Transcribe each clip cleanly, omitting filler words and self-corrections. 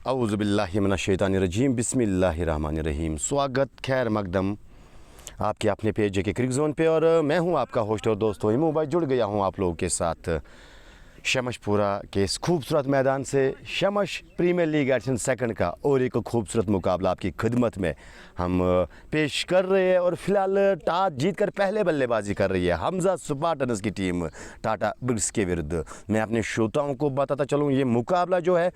औज़ुबिल्लाहि मिनश्शैतानिर्रजीम बिस्मिल्लाहिर्रहमानिर्रहीम। स्वागत खैर मकदम आपके अपने पेज के क्रिक जोन पे, और मैं हूं आपका होस्ट और दोस्त हिमू भाई। जुड़ गया हूं आप लोगों के साथ शमशपुरा के इस खूबसूरत मैदान से। शमश प्रीमियर लीग एडिशन सेकंड का और एक खूबसूरत मुकाबला आपकी खिदमत में हम पेश कर रहे हैं। और फिलहाल टॉस जीतकर पहले बल्लेबाजी कर रही है हमजा स्पार्टन्स की टीम टाटा ब्रिग्स के विरुद्ध। मैं अपने श्रोताओं को बताता चलूँ, ये मुकाबला जो है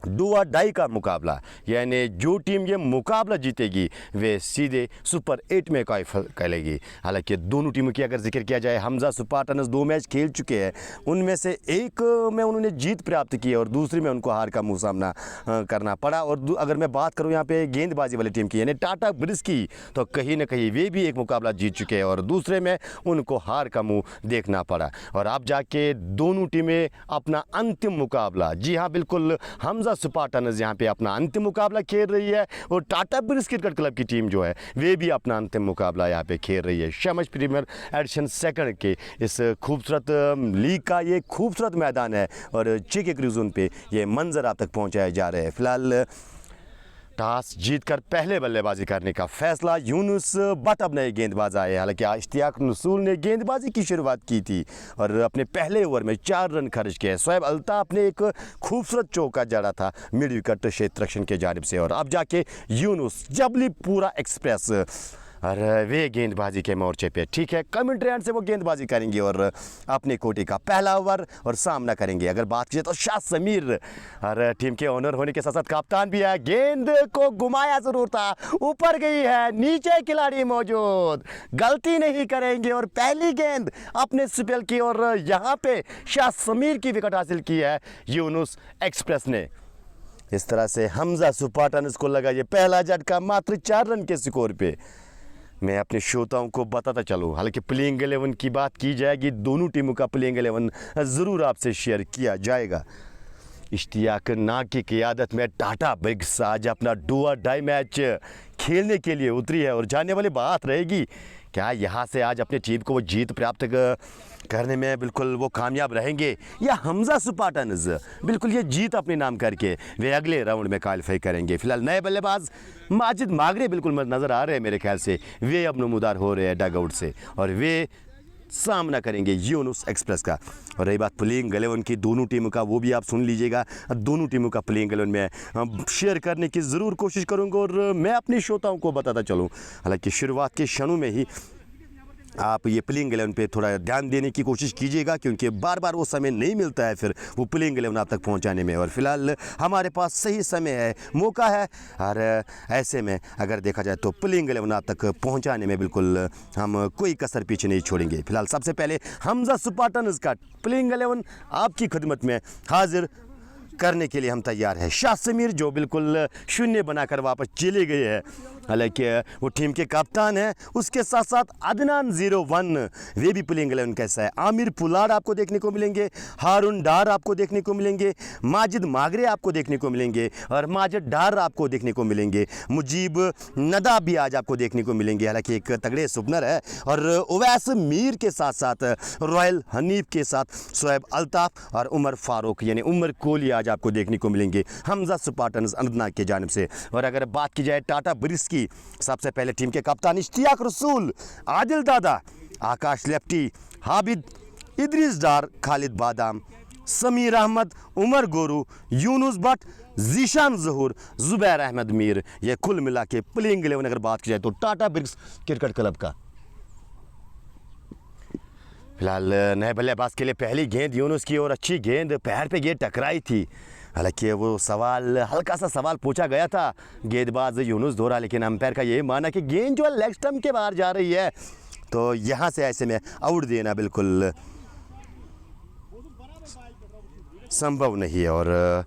डू और डाई का मुकाबला, यानी जो टीम ये मुकाबला जीतेगी वे सीधे सुपर 8 में क्वालिफाई करेगी। हालांकि दोनों टीमों की अगर जिक्र किया जाए, हमजा स्पार्टन्स 2 मैच खेल चुके हैं, उनमें से एक में उन्होंने जीत प्राप्त की है और दूसरी में उनको हार का मुँह सामना करना पड़ा। और अगर मैं बात करूँ यहाँ पे गेंदबाजी वाली टीम की यानी टाटा ब्रिग्स की, तो कहीं ना कहीं वे भी एक मुकाबला जीत चुके हैं और दूसरे में उनको हार का मुँह देखना पड़ा। और अब जाके दोनों टीमें अपना अंतिम मुकाबला, जी हाँ बिल्कुल, हमजा स्पार्टन्स यहाँ पे अपना अंतिम मुकाबला खेल रही है और टाटा ब्रिग्स क्रिकेट क्लब की टीम जो है वे भी अपना अंतिम मुकाबला यहाँ पे खेल रही है। शमश प्रीमियर एडिशन सेकंड के इस खूबसूरत लीग का ये खूबसूरत मैदान है और चिके क्रिजोन पे ये मंजर आप तक पहुँचाए जा रहे हैं। फिलहाल टॉस जीतकर पहले बल्लेबाजी करने का फैसला यूनुस बट अब नए गेंदबाज आए। हालांकि इश्तियाक रसूल ने गेंदबाजी की शुरुआत की थी और अपने पहले ओवर में 4 रन खर्च किए। शोएब अल्ताफ ने एक खूबसूरत चौका जड़ा था मिड विकेट क्षेत्र रक्षण के जानिब से। और अब जाके यूनुस जबली पूरा एक्सप्रेस और वे गेंदबाजी के मोर्चे पे, ठीक है, कमेंट्री एंड से वो गेंदबाजी करेंगे और अपने कोटी का पहला ओवर और सामना करेंगे। अगर बात की जाए तो शाह समीर और टीम के ओनर होने के साथ साथ कप्तान भी है। गेंद को घुमाया जरूर था, ऊपर गई है, नीचे खिलाड़ी मौजूद, गलती नहीं करेंगे और पहली गेंद अपने स्पेल की। और यहाँ पे शाह समीर की विकेट हासिल की है यूनुस एक्सप्रेस ने। इस तरह से हमजा स्पार्टन्स को लगा ये पहला झटका मात्र 4 रन के स्कोर पे। मैं अपने श्रोताओं को बताता चलूँ, हालांकि प्लेइंग 11 की बात की जाएगी, दोनों टीमों का प्लेइंग 11 ज़रूर आपसे शेयर किया जाएगा। इश्तियाक नाग की क़ियादत में टाटा ब्रिग्स आज अपना डू और डाई मैच खेलने के लिए उतरी है और जानने वाली बात रहेगी क्या यहाँ से आज अपनी टीम को वो जीत प्राप्त करने में बिल्कुल वो कामयाब रहेंगे, या हमजा स्पार्टन्स बिल्कुल ये जीत अपने नाम करके वे अगले राउंड में क्वालिफाई करेंगे। फिलहाल नए बल्लेबाज माजिद मागरे बिल्कुल नज़र आ रहे हैं मेरे ख्याल से, वे अब नमूदार हो रहे हैं डगआउट से और वे सामना करेंगे यूनुस एक्सप्रेस का। और रही बात प्लेइंग 11 की दोनों टीमों का, वो भी आप सुन लीजिएगा। दोनों टीमों का प्लेइंग 11 में शेयर करने की ज़रूर कोशिश करूँगा और मैं अपने श्रोताओं को बताता चलूँ। हालांकि शुरुआत के क्षणों में ही आप ये प्लेइंग 11 पे थोड़ा ध्यान देने की कोशिश कीजिएगा, क्योंकि बार बार वो समय नहीं मिलता है फिर वो प्लेइंग 11 आप तक पहुंचाने में। और फिलहाल हमारे पास सही समय है, मौका है, और ऐसे में अगर देखा जाए तो प्लेइंग 11 आप तक पहुंचाने में बिल्कुल हम कोई कसर पीछे नहीं छोड़ेंगे। फिलहाल सबसे पहले हमजा स्पार्टन्स का प्लेइंग 11 आपकी खिदमत में हाजिर करने के लिए हम तैयार हैं। शाह समीर जो बिल्कुल शून्य बनाकर वापस चले गए हैं, हालांकि वो टीम के कप्तान हैं, उसके साथ साथ अदनान 01 वे भी प्लेइंग 11 कैसा है। आमिर पुलाड़ आपको देखने को मिलेंगे, हारून डार आपको देखने को मिलेंगे, माजिद मागरे आपको देखने को मिलेंगे और माजिद डार आपको देखने को मिलेंगे। मुजीब नदा भी आज आपको देखने को मिलेंगे, हालांकि एक तगड़े सुपनर है। और उवैस मीर के साथ साथ रॉयल हनीफ के साथ शोएब अल्ताफ और उमर फारूक यानी उमर कोहली आज आपको देखने को मिलेंगे हमजा स्पार्टन्स अनंतनाग की जानिब से। और अगर बात की जाए टाटा ब्रिग्स की, सबसे पहले टीम के कप्तान इश्तियाक रसूल, आदिल दादा, आकाश लेफ्टी, हाबिद, इदरीस डार, खालिद बादाम, समीर अहमद, उमर गोरू, यूनुस बट, जीशान जहूर, जुबैर अहमद मीर, ये कुल मिला के प्लेइंग 11 अगर बात की जाए तो टाटा ब्रिग्स क्रिकेट क्लब का। फिलहाल नए बल्लेबाज के लिए पहली गेंद यूनुस की और अच्छी गेंद, पैर पे गेंद टकराई थी। हालांकि वो सवाल, हल्का सा सवाल पूछा गया था गेंदबाज यूनुस द्वारा, लेकिन अंपायर का यही माना कि गेंद जो है लेग स्टंप के बाहर जा रही है, तो यहाँ से ऐसे में आउट देना बिल्कुल संभव नहीं है। और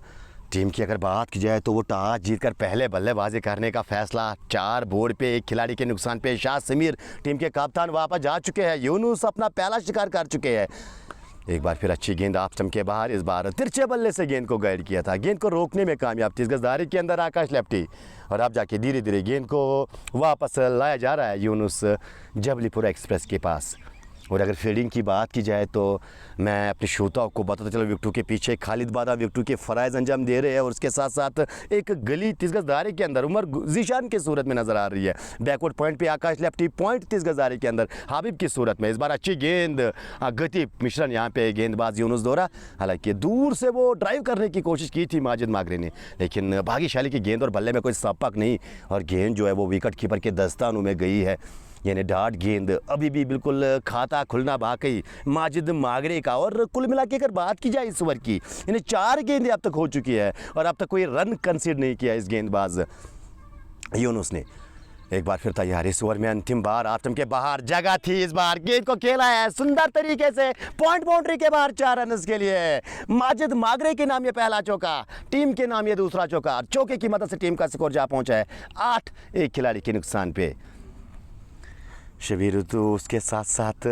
टीम की अगर बात की जाए तो वो टॉस जीतकर पहले बल्लेबाजी करने का फैसला 4 बोर्ड पे 1 खिलाड़ी के नुकसान पे शाह समीर टीम के कप्तान वापस जा चुके हैं। यूनुस अपना पहला शिकार कर चुके हैं। एक बार फिर अच्छी गेंद ऑफ स्टंप के बाहर, इस बार तिरछे बल्ले से गेंद को गाइड किया था, गेंद को रोकने में कामयाब थी। इस गजदारी के अंदर आकाश लेफ्टी और अब जाके धीरे धीरे गेंद को वापस लाया जा रहा है यूनुस जबलीपुर एक्सप्रेस के पास। और अगर फील्डिंग की बात की जाए तो मैं अपने श्रोताओं को बताता चला, विकेटों के पीछे खालिद बादा विकेटों के फ़राइज़ अंजाम दे रहे हैं और उसके साथ साथ एक गली 30 गज़ दायरे के अंदर उमर जीशान की सूरत में नज़र आ रही है। बैकवर्ड पॉइंट पे आकाश लेफ्टी पॉइंट 30 गज़ दायरे के अंदर हाबिब की सूरत में। इस बार अच्छी गेंद, गति मिश्रण यहाँ पे गेंदबाज यूनुस दोरा, हालांकि दूर से वो ड्राइव करने की कोशिश की थी माजिद मागरे ने, लेकिन भाग्यशाली की गेंद और बल्ले में कोई सबक नहीं और गेंद जो है वो विकेट कीपर के दस्तानों में गई है। यानी डार्ट गेंद अभी भी बिल्कुल खाता खुलना बाकी माजिद मागरे का। और कुल मिला के अगर बात की जाए इस ओवर की, यानी 4 गेंदें अब तक हो चुकी है और अब तक कोई रन कंसीडर नहीं किया इस गेंदबाज यूनुस ने। एक बार फिर तैयार, इस ओवर में अंतिम बार ऑफ स्टंप के बाहर जगह थी, इस बार गेंद को खेला है सुंदर तरीके से पॉइंट बाउंड्री के बाहर 4 रन के लिए। माजिद मागरे के नाम ये पहला चौका, टीम के नाम ये दूसरा चौका। चौके की मदद से टीम का स्कोर जा पहुंचा है 8, एक खिलाड़ी के नुकसान पे। शबीर तो उसके साथ साथ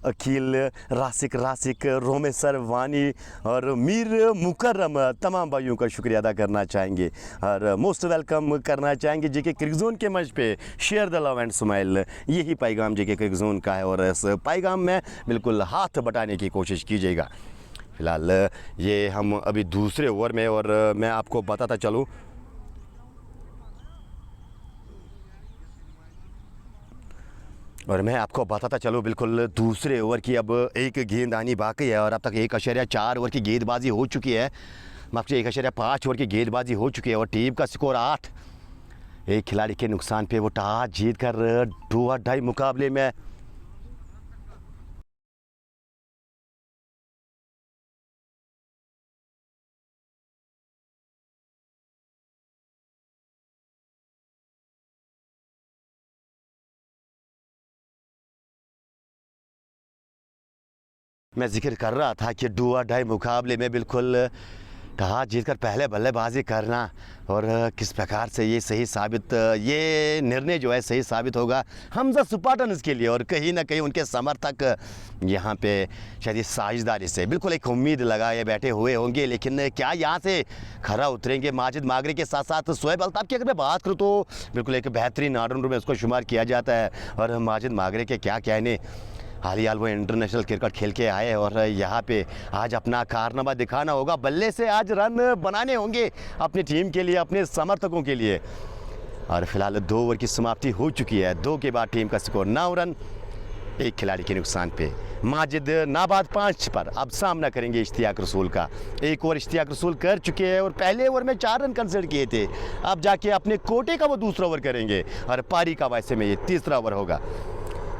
अकील, रासिक, रोमेसर वानी और मीर मुकर्रम तमाम भाइयों का शुक्रिया अदा करना चाहेंगे और मोस्ट वेलकम करना चाहेंगे जेके क्रिकेट जोन के मंच पे। Share the love and smile, यही पैगाम जेके क्रिकेट जोन का है और इस पैगाम में बिल्कुल हाथ बटाने की कोशिश कीजिएगा। फ़िलहाल ये हम अभी दूसरे ओवर में, और मैं आपको बताता चलूँ बिल्कुल दूसरे ओवर की अब एक गेंद आनी बाकी है और अब तक 1.4 ओवर की गेंदबाजी हो चुकी है, माफ कीजिए 1.5 ओवर की गेंदबाजी हो चुकी है और टीम का स्कोर 8। एक खिलाड़ी के नुकसान पे वो टॉस जीत कर डू और डाई मुकाबले में मैं जिक्र कर रहा था कि डू और डाई मुकाबले में बिल्कुल टॉस जीतकर पहले बल्लेबाजी करना और किस प्रकार से ये निर्णय जो है सही साबित होगा हमजा स्पार्टन्स के लिए और कहीं ना कहीं उनके समर्थक यहाँ पे शायद इस साझेदारी से बिल्कुल एक उम्मीद लगाए बैठे हुए होंगे। लेकिन क्या यहाँ से खरा उतरेंगे माजिद मागरे के साथ साथ शोएब अल्ताफ की अगर मैं बात करूँ तो बिल्कुल एक बेहतरीन ऑलराउंडर में उसको शुमार किया जाता है और माजिद मागरे के क्या कहने, हाल ही वो इंटरनेशनल क्रिकेट खेल के आए और यहाँ पे आज अपना कारनामा दिखाना होगा, बल्ले से आज रन बनाने होंगे अपनी टीम के लिए, अपने समर्थकों के लिए। और फिलहाल 2 ओवर की समाप्ति हो चुकी है, 2 के बाद टीम का स्कोर 9 रन, एक खिलाड़ी के नुकसान पे। माजिद नाबाद 5 पर अब सामना करेंगे इश्तियाक रसूल का। एक ओवर इश्तियाक रसूल कर चुके हैं और पहले ओवर में 4 रन कंसीडर किए थे, अब जाके अपने कोटे का वो दूसरा ओवर करेंगे और पारी का वैसे में ये तीसरा ओवर होगा।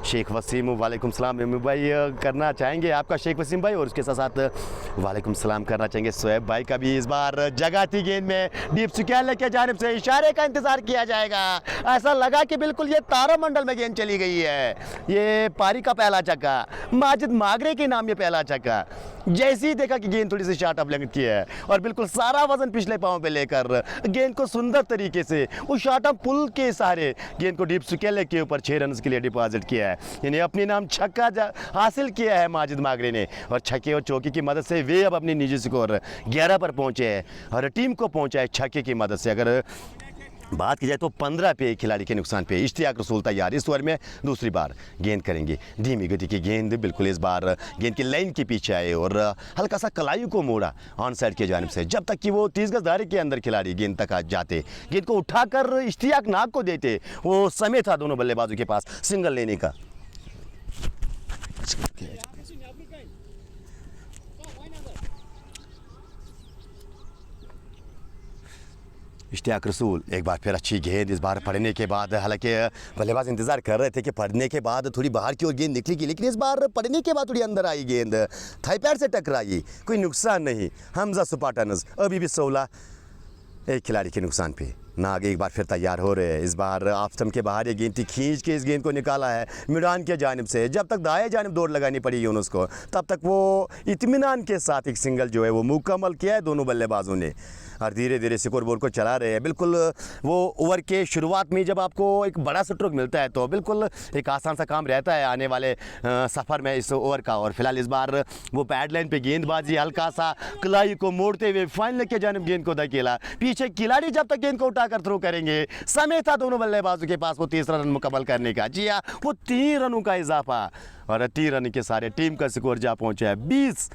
शेख वसीम, वालेकुम सलाम भाई करना चाहेंगे आपका शेख वसीम भाई, और उसके साथ साथ वालेकुम सलाम करना चाहेंगे शोएब भाई का भी। इस बार जगह थी गेंद में, डीप स्क्वायर के जानिब से इशारे का इंतजार किया जाएगा, ऐसा लगा कि बिल्कुल ये तारामंडल में गेंद चली गई है। ये पारी का पहला छक्का, माजिद मागरे के नाम ये पहला छक्का। जैसे ही देखा कि गेंद थोड़ी सी शॉर्ट ऑफ लेंथ की है और बिल्कुल सारा वजन पिछले पाँव पे लेकर गेंद को सुंदर तरीके से उस शॉर्ट ऑफ पुल के सहारे गेंद को डीप स्क्वायर के ऊपर 6 रन के लिए डिपॉजिट किया है, यानी अपने नाम छक्का हासिल किया है माजिद मागरे ने। और छक्के और चौके की मदद से वे अब अपनी निजी स्कोर 11 पर पहुंचे हैं और टीम को पहुंचा है छक्के की मदद से। अगर बात की जाए तो 15 पे एक खिलाड़ी के नुकसान पे इश्तियाक रसूल तैयार, इस ओवर में दूसरी बार गेंद करेंगे। धीमी गति की गेंद बिल्कुल इस बार गेंद की लाइन के पीछे आए और हल्का सा कलाई को मोड़ा ऑन साइड के जानिब से, जब तक कि वो 30 गज दायरे के अंदर खिलाड़ी गेंद तक आ जाते, गेंद को उठाकर इश्तियाक नाग को देते, वो समय था दोनों बल्लेबाजों के पास सिंगल लेने का। इश्तियाक रसूल एक बार फिर अच्छी गेंद इस बार पड़ने के बाद, हालांकि बल्लेबाज इंतजार कर रहे थे कि पड़ने के बाद थोड़ी बाहर की ओर गेंद निकलेगी, लेकिन इस बार पड़ने के बाद थोड़ी अंदर आई गेंद, थाई पैर से टकराई, कोई नुकसान नहीं। हमजा स्पार्टन्स अभी भी 16, एक खिलाड़ी के नुकसान पे। नाग एक बार फिर तैयार हो रहे हैं, इस बार ऑफ स्टंप के बाहर ये गेंद थी, खींच के इस गेंद को निकाला है मिडान के जानिब से। जब तक दाएं जानिब दौड़ लगानी पड़ी यूनुस को, तब तक वो इत्मीनान के साथ एक सिंगल जो है वो मुकम्मल किया है दोनों बल्लेबाजों ने। और धीरे धीरे स्कोर बोर्ड को चला रहे हैं। बिल्कुल वो ओवर के शुरुआत में जब आपको एक बड़ा स्ट्रोक मिलता है तो बिल्कुल एक आसान सा काम रहता है आने वाले सफ़र में इस ओवर का। और फिलहाल इस बार वो पैड लाइन पे गेंदबाजी हल्का सा कलाई को मोड़ते हुए फाइनल के जानब गेंद को धकेला। पीछे खिलाड़ी जब तक गेंद को उठाकर थ्रो करेंगे, समय था दोनों बल्लेबाजों के पास वो तीसरा रन मुकम्मल करने का। जी हाँ, वो 3 रनों का इजाफा और 3 रन के सारे टीम का स्कोर जा पहुंचा है 20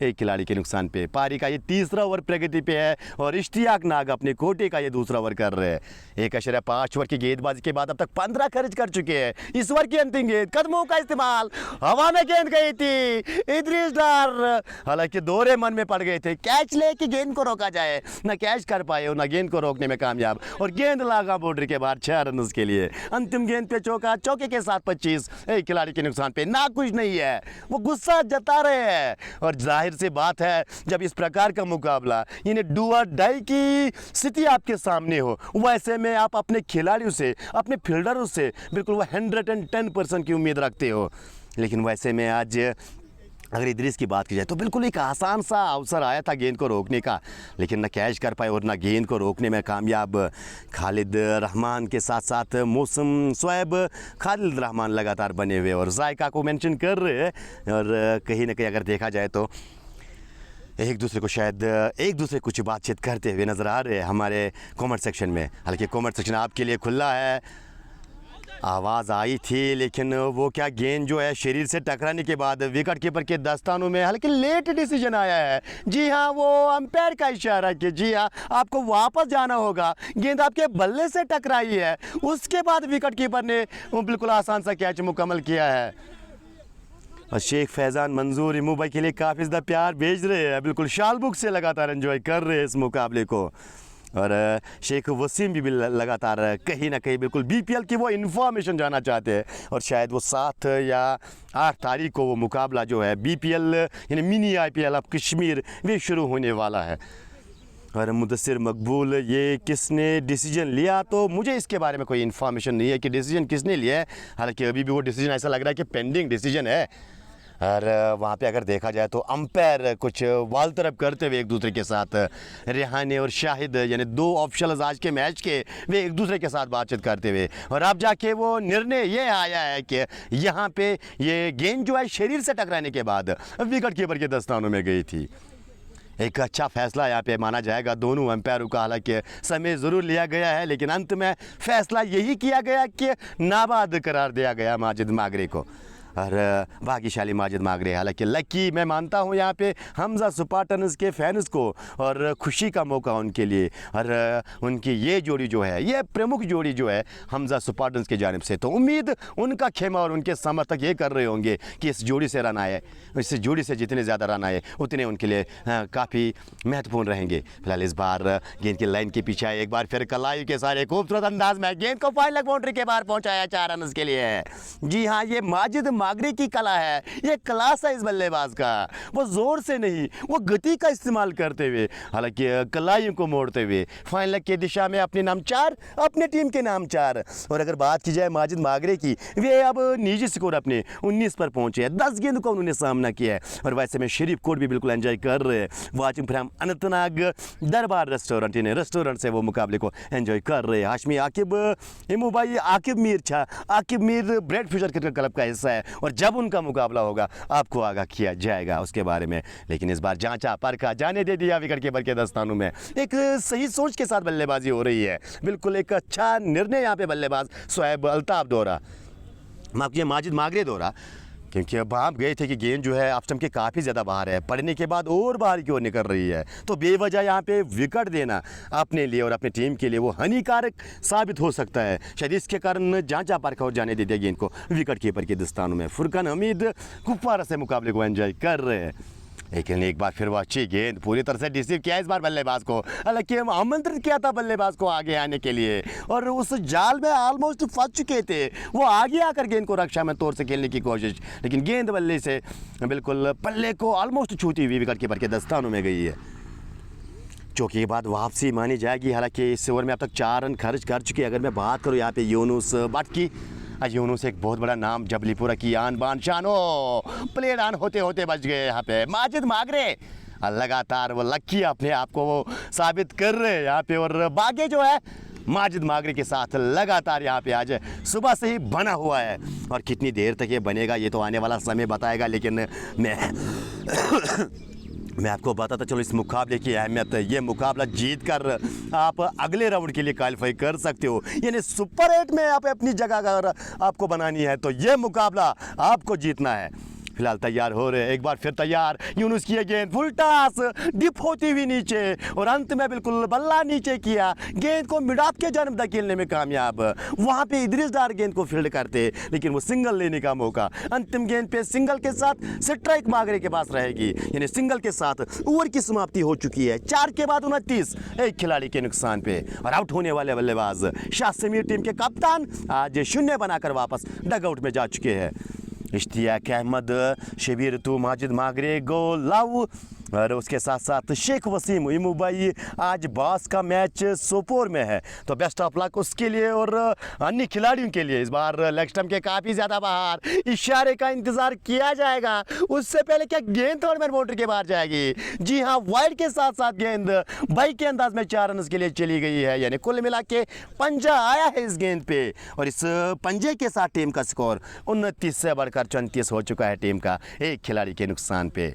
एक खिलाड़ी के नुकसान पे। पारी का ये तीसरा ओवर प्रगति पे है और इश्तियाक नाग अपने कोटे का ये दूसरा ओवर कर रहे हैं। 1.5 ओवर की गेंदबाजी के बाद अब तक 15 खर्च कर चुके हैं। इस ओवर की अंतिम गेंद, कदमों का इस्तेमाल, हवा में गेंद गई थी। इदरीस डार हालांकि दोहरे मन में पड़ गए थे, कैच लेके गेंद को रोका जाए, ना कैच कर पाए और ना गेंद को रोकने में कामयाब, और गेंद लागा बाउंड्री के बाहर 6 रन के लिए। अंतिम गेंद पे चौका, चौके के साथ 25 एक खिलाड़ी के नुकसान पे। ना कुछ नहीं है, वो गुस्सा जता रहे हैं। और जाहिर सी बात है जब इस प्रकार का मुकाबला यानी डू और डाई की स्थिति आपके सामने हो, वैसे में आप अपने खिलाड़ियों से, अपने फील्डरों से बिल्कुल वो 110% की उम्मीद रखते हो। लेकिन वैसे में आज अगर इदरीस की बात की जाए तो बिल्कुल एक आसान सा अवसर आया था गेंद को रोकने का, लेकिन न कैच कर पाए और न गेंद को रोकने में कामयाब। खालिद रहमान के साथ साथ मौसम, शोएब, खालिद रहमान लगातार बने हुए और जायका को मेंशन कर रहे हैं। और कहीं ना कहीं अगर देखा जाए तो एक दूसरे को शायद एक दूसरे कुछ बातचीत करते हुए नज़र आ रहे हैं हमारे कमेंट सेक्शन में। हालांकि कमेंट सेक्शन आपके लिए खुला है। आवाज़ आई थी लेकिन वो क्या, गेंद जो है शरीर से टकराने के बाद विकेट कीपर के दस्तानों में हालांकि लेट डिसीजन आया है। जी हाँ, वो अंपायर का इशारा कि जी हाँ आपको वापस जाना होगा, गेंद आपके बल्ले से टकराई है। उसके बाद विकेट कीपर ने वो बिल्कुल आसान सा कैच मुकम्मल किया है। और शेख फैज़ान मंजूर इमू भाई के लिए काफ़ी ज़्यादा प्यार भेज रहे हैं, बिल्कुल शाल बुक से लगातार एंजॉय कर रहे हैं इस मुकाबले को। और शेख वसीम भी लगातार कहीं ना कहीं बिल्कुल बीपीएल की वो इन्फॉर्मेशन जानना चाहते हैं। और शायद वो 7 या 8 तारीख को वो मुकाबला जो है बीपीएल यानी मिनी आईपीएल ऑफ कश्मीर वे शुरू होने वाला है। और मुदस्सिर मकबूल, ये किसने डिसीजन लिया, तो मुझे इसके बारे में कोई इन्फॉर्मेशन नहीं है कि डिसीजन किसने लिया है। हालांकि अभी भी वो डिसीजन ऐसा लग रहा है कि पेंडिंग डिसीजन है। और वहाँ पे अगर देखा जाए तो अंपायर कुछ वाल तरफ करते हुए एक दूसरे के साथ, रेहाने और शाहिद यानी 2 ऑफिशियल्स आज के मैच के, वे एक दूसरे के साथ बातचीत करते हुए। और अब जाके वो निर्णय ये आया है कि यहाँ पे ये गेंद जो है शरीर से टकराने के बाद विकेट कीपर के दस्तानों में गई थी। एक अच्छा फैसला यहाँ पे माना जाएगा दोनों अंपायरों का। हालांकि समय ज़रूर लिया गया है लेकिन अंत में फैसला यही किया गया कि नाबाद करार दिया गया माजिद मागरे को। और भाग्यशाली माजिद मागरे, हालांकि लकी मैं मानता हूँ यहाँ पे हमजा स्पार्टन्स के फैंस को, और खुशी का मौका उनके लिए। और उनकी ये जोड़ी जो है, ये प्रमुख जोड़ी जो है हमजा स्पार्टन्स की जानिब से, तो उम्मीद उनका खेमा और उनके समर्थक ये कर रहे होंगे कि इस जोड़ी से रन आए, इस जोड़ी से जितने ज़्यादा रन आए उतने उनके लिए काफ़ी महत्वपूर्ण रहेंगे। फिलहाल इस बार गेंद की लाइन के पीछे एक बार फिर कलाई के सारे खूबसूरत अंदाज में गेंद को फाइनल बाउंड्री के बाहर पहुँचाया 4 रन के लिए। जी हाँ, ये माजिद मागरे की कला है, ये क्लास है इस बल्लेबाज का। वो जोर से नहीं, वो गति का इस्तेमाल करते हुए, हालांकि कलाइयों को मोड़ते हुए फाइनल की दिशा में अपने नाम 4, अपने टीम के नाम 4। और अगर बात की जाए माजिद मागरे की, वे अब निजी स्कोर अपने 19 पर पहुंचे हैं। 10 गेंद का उन्होंने सामना किया है। और वैसे में शरीफ कोट भी बिल्कुल एंजॉय कर रहे हैं वाचिंग फ्रॉम अनंतनाग दरबार रेस्टोरेंट, इन्हें रेस्टोरेंट से वो मुकाबले को एंजॉय कर रहे हैं। हाशमी आकिब इमू भाई, Aqib Mir bread future cricket club का हिस्सा है और जब उनका मुकाबला होगा आपको आगाह किया जाएगा उसके बारे में। लेकिन इस बार जांचा परखा, जाने दे दिया विकेट कीपर के दस्तानों में। एक सही सोच के साथ बल्लेबाजी हो रही है, बिल्कुल एक अच्छा निर्णय यहाँ पे बल्लेबाज शोएब अल्ताफ दोहरा, माजिद मागरे दोहरा, क्योंकि अब आप गए थे कि गेंद जो है आप स्टंप के काफ़ी ज़्यादा बाहर है, पड़ने के बाद और बाहर की ओर निकल रही है, तो बेवजह यहाँ पे विकेट देना अपने लिए और अपनी टीम के लिए वो हानिकारक साबित हो सकता है। शायद इसके कारण जांचा परखा और जाने दे दिया गेंद को विकेट कीपर के दस्तानों में। फुरकान हमीद कुपवारा से मुकाबले को एंजॉय कर रहे हैं। लेकिन एक बार फिर वो अच्छी गेंद पूरी तरह से डिसीव किया इस बार बल्लेबाज को, हालांकि हम आमंत्रित किया था बल्लेबाज को आगे आने के लिए और उस जाल में ऑलमोस्ट फंस चुके थे। वो आगे आकर गेंद को रक्षा में तौर से खेलने की कोशिश, लेकिन गेंद बल्ले से बिल्कुल पल्ले को ऑलमोस्ट छूती हुई विकेट कीपर के दस्तानों में गई है। चौके के बाद वापसी मानी जाएगी। हालांकि इस ओवर में अब तक 4 रन खर्च कर चुके। अगर मैं बात करूँ यहाँ पे यूनुस भट्ट की, यूनुस एक बहुत बड़ा नाम जबलीपुरा की आन बान शानो, प्लेड ऑन होते होते बच गए यहाँ पे। माजिद मागरे लगातार वो लक्की अपने आप को वो साबित कर रहे हैं यहाँ पे। और बागे जो है माजिद मागरे के साथ लगातार यहाँ पे आज सुबह से ही बना हुआ है, और कितनी देर तक ये बनेगा ये तो आने वाला समय बताएगा। लेकिन मैं आपको बताता चलो इस मुकाबले की अहमियत। ये मुकाबला जीत कर आप अगले राउंड के लिए क्वालिफाई कर सकते हो, यानी सुपर 8 में आप अपनी जगह अगर आपको बनानी है तो ये मुकाबला आपको जीतना है। फिलहाल तैयार हो रहे हैं, एक बार फिर तैयार। यूनुस की गेंद फुल टॉस, डिप होती हुई नीचे, और अंत में बिल्कुल बल्ला नीचे किया, गेंद को मिडाप के जानब धकेलने में कामयाब। वहां पे इदरीस डार गेंद को फील्ड करते, लेकिन वो सिंगल लेने का मौका। अंतिम गेंद पे सिंगल के साथ स्ट्राइक मागरे के पास रहेगी, यानी सिंगल के साथ ओवर की समाप्ति हो चुकी है। 4 के बाद 29, एक खिलाड़ी के नुकसान पे। और आउट होने वाले बल्लेबाज शाह समीर टीम के कप्तान आज 0 बनाकर वापस डगआउट में जा चुके हैं। इश्तियाक अहमद, शबीर तू, माजिद मागरे, गो लाव, और उसके साथ साथ शेख वसीम इमुबाई। आज बॉस का मैच सोपोर में है, तो बेस्ट ऑफ लक उसके लिए और अन्य खिलाड़ियों के लिए। इस बार लेग स्टंप के काफ़ी ज़्यादा बाहर, इशारे का इंतज़ार किया जाएगा। उससे पहले क्या गेंद थर्ड बाउंड्री के बाहर जाएगी? जी हाँ, वाइड के साथ साथ गेंद बाई के अंदाज में 4 रन के लिए चली गई है, यानी कुल मिला के पंजा आया है इस गेंद पे। और इस पंजे के साथ टीम का स्कोर 29 से बढ़कर 34 हो चुका है टीम का, एक खिलाड़ी के नुकसान पे।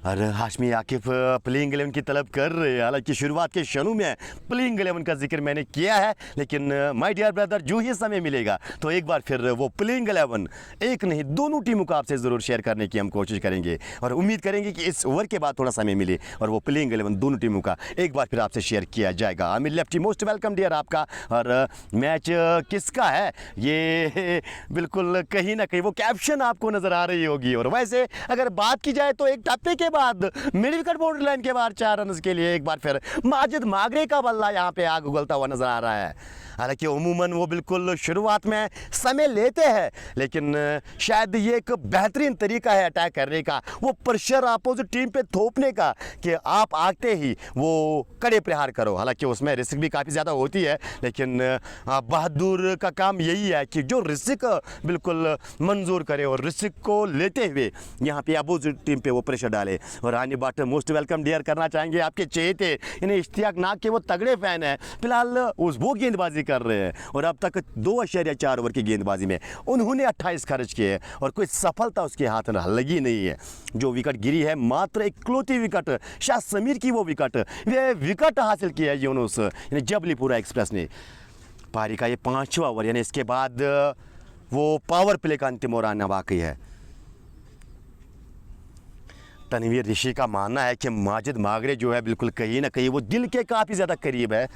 और हाशमी आकिफ प्लेइंग 11 की तलब कर रहे हैं। हालांकि शुरुआत के क्षणों में प्लेइंग 11 का जिक्र मैंने किया है, लेकिन माय डियर ब्रदर जो ही समय मिलेगा तो एक बार फिर वो प्लेइंग 11 एक नहीं दोनों टीमों को आपसे ज़रूर शेयर करने की हम कोशिश करेंगे, और उम्मीद करेंगे कि इस ओवर के बाद थोड़ा समय मिले और वो प्लेइंग 11 दोनों टीमों का एक बार फिर आपसे शेयर किया जाएगा। Aamir lefty most welcome dear आपका। और मैच किसका है ये बिल्कुल कहीं ना कहीं वो कैप्शन आपको नज़र आ रही होगी। और वैसे अगर बात की जाए तो एक टप्पे के बाद मिड विकेट बाउंड्री लाइन के बाहर 4 रन के लिए एक बार फिर माजिद मागरे का बल्ला यहाँ पे आग उगलता हुआ नजर आ रहा है। हालांकि उमूमन वो बिल्कुल शुरुआत में समय लेते हैं, लेकिन शायद ये एक बेहतरीन तरीका है अटैक करने का, वो प्रेशर अपोजिट टीम पे थोपने का कि आप आते ही वो कड़े प्रहार करो। हालांकि उसमें रिस्क भी काफ़ी ज़्यादा होती है, लेकिन बहादुर का काम यही है कि जो रिस्क बिल्कुल मंजूर करे और रिस्क को लेते हुए यहाँ पे अपोजिट टीम पे वो प्रेशर डाले। और आनी बाट मोस्ट वेलकम डियर करना चाहेंगे आपके चहेते, इन्हें इश्तियाक नाग के वो तगड़े फैन हैं, फिलहाल वो गेंदबाजी कर रहे हैं। और अब तक 2.4 ओवर की गेंदबाजी में उन्होंने 28 खर्च किए और कोई सफलता उसके हाथ में लगी नहीं है। जो विकेट गिरी है मात्र इकलौती विकेट शाह समीर की, वो विकेट वे विकेट हासिल किया है यूनुस यानी जबलीपुरा एक्सप्रेस ने। पारी का ये 5वां ओवर, यानी इसके बाद वो पावर प्ले का अंतिम ओवर आना वाकई है। तनवीर ऋषि का मानना है कि माजिद मागरे जो है बिल्कुल कहीं ना कहीं वो दिल के काफ़ी ज़्यादा करीब है,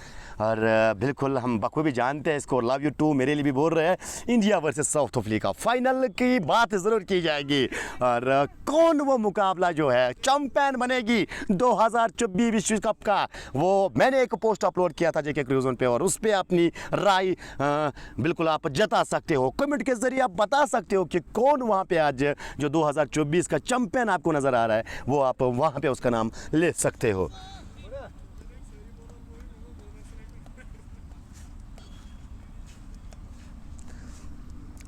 और बिल्कुल हम बखूबी जानते हैं इसको। लव यू टू मेरे लिए भी बोल रहे हैं। India versus south Africa final की बात ज़रूर की जाएगी, और कौन वो मुकाबला जो है चैंपियन बनेगी 2024 विश्व कप का, वो मैंने एक पोस्ट अपलोड किया था जेके क्रूज़ पे, और उस पर अपनी राय बिल्कुल आप जता सकते हो, कमेंट के ज़रिए आप बता सकते हो कि कौन वहाँ पे आज जो 2024 का चैंपियन आपको नज़र आ रहा है वो आप वहां पे उसका नाम ले सकते हो।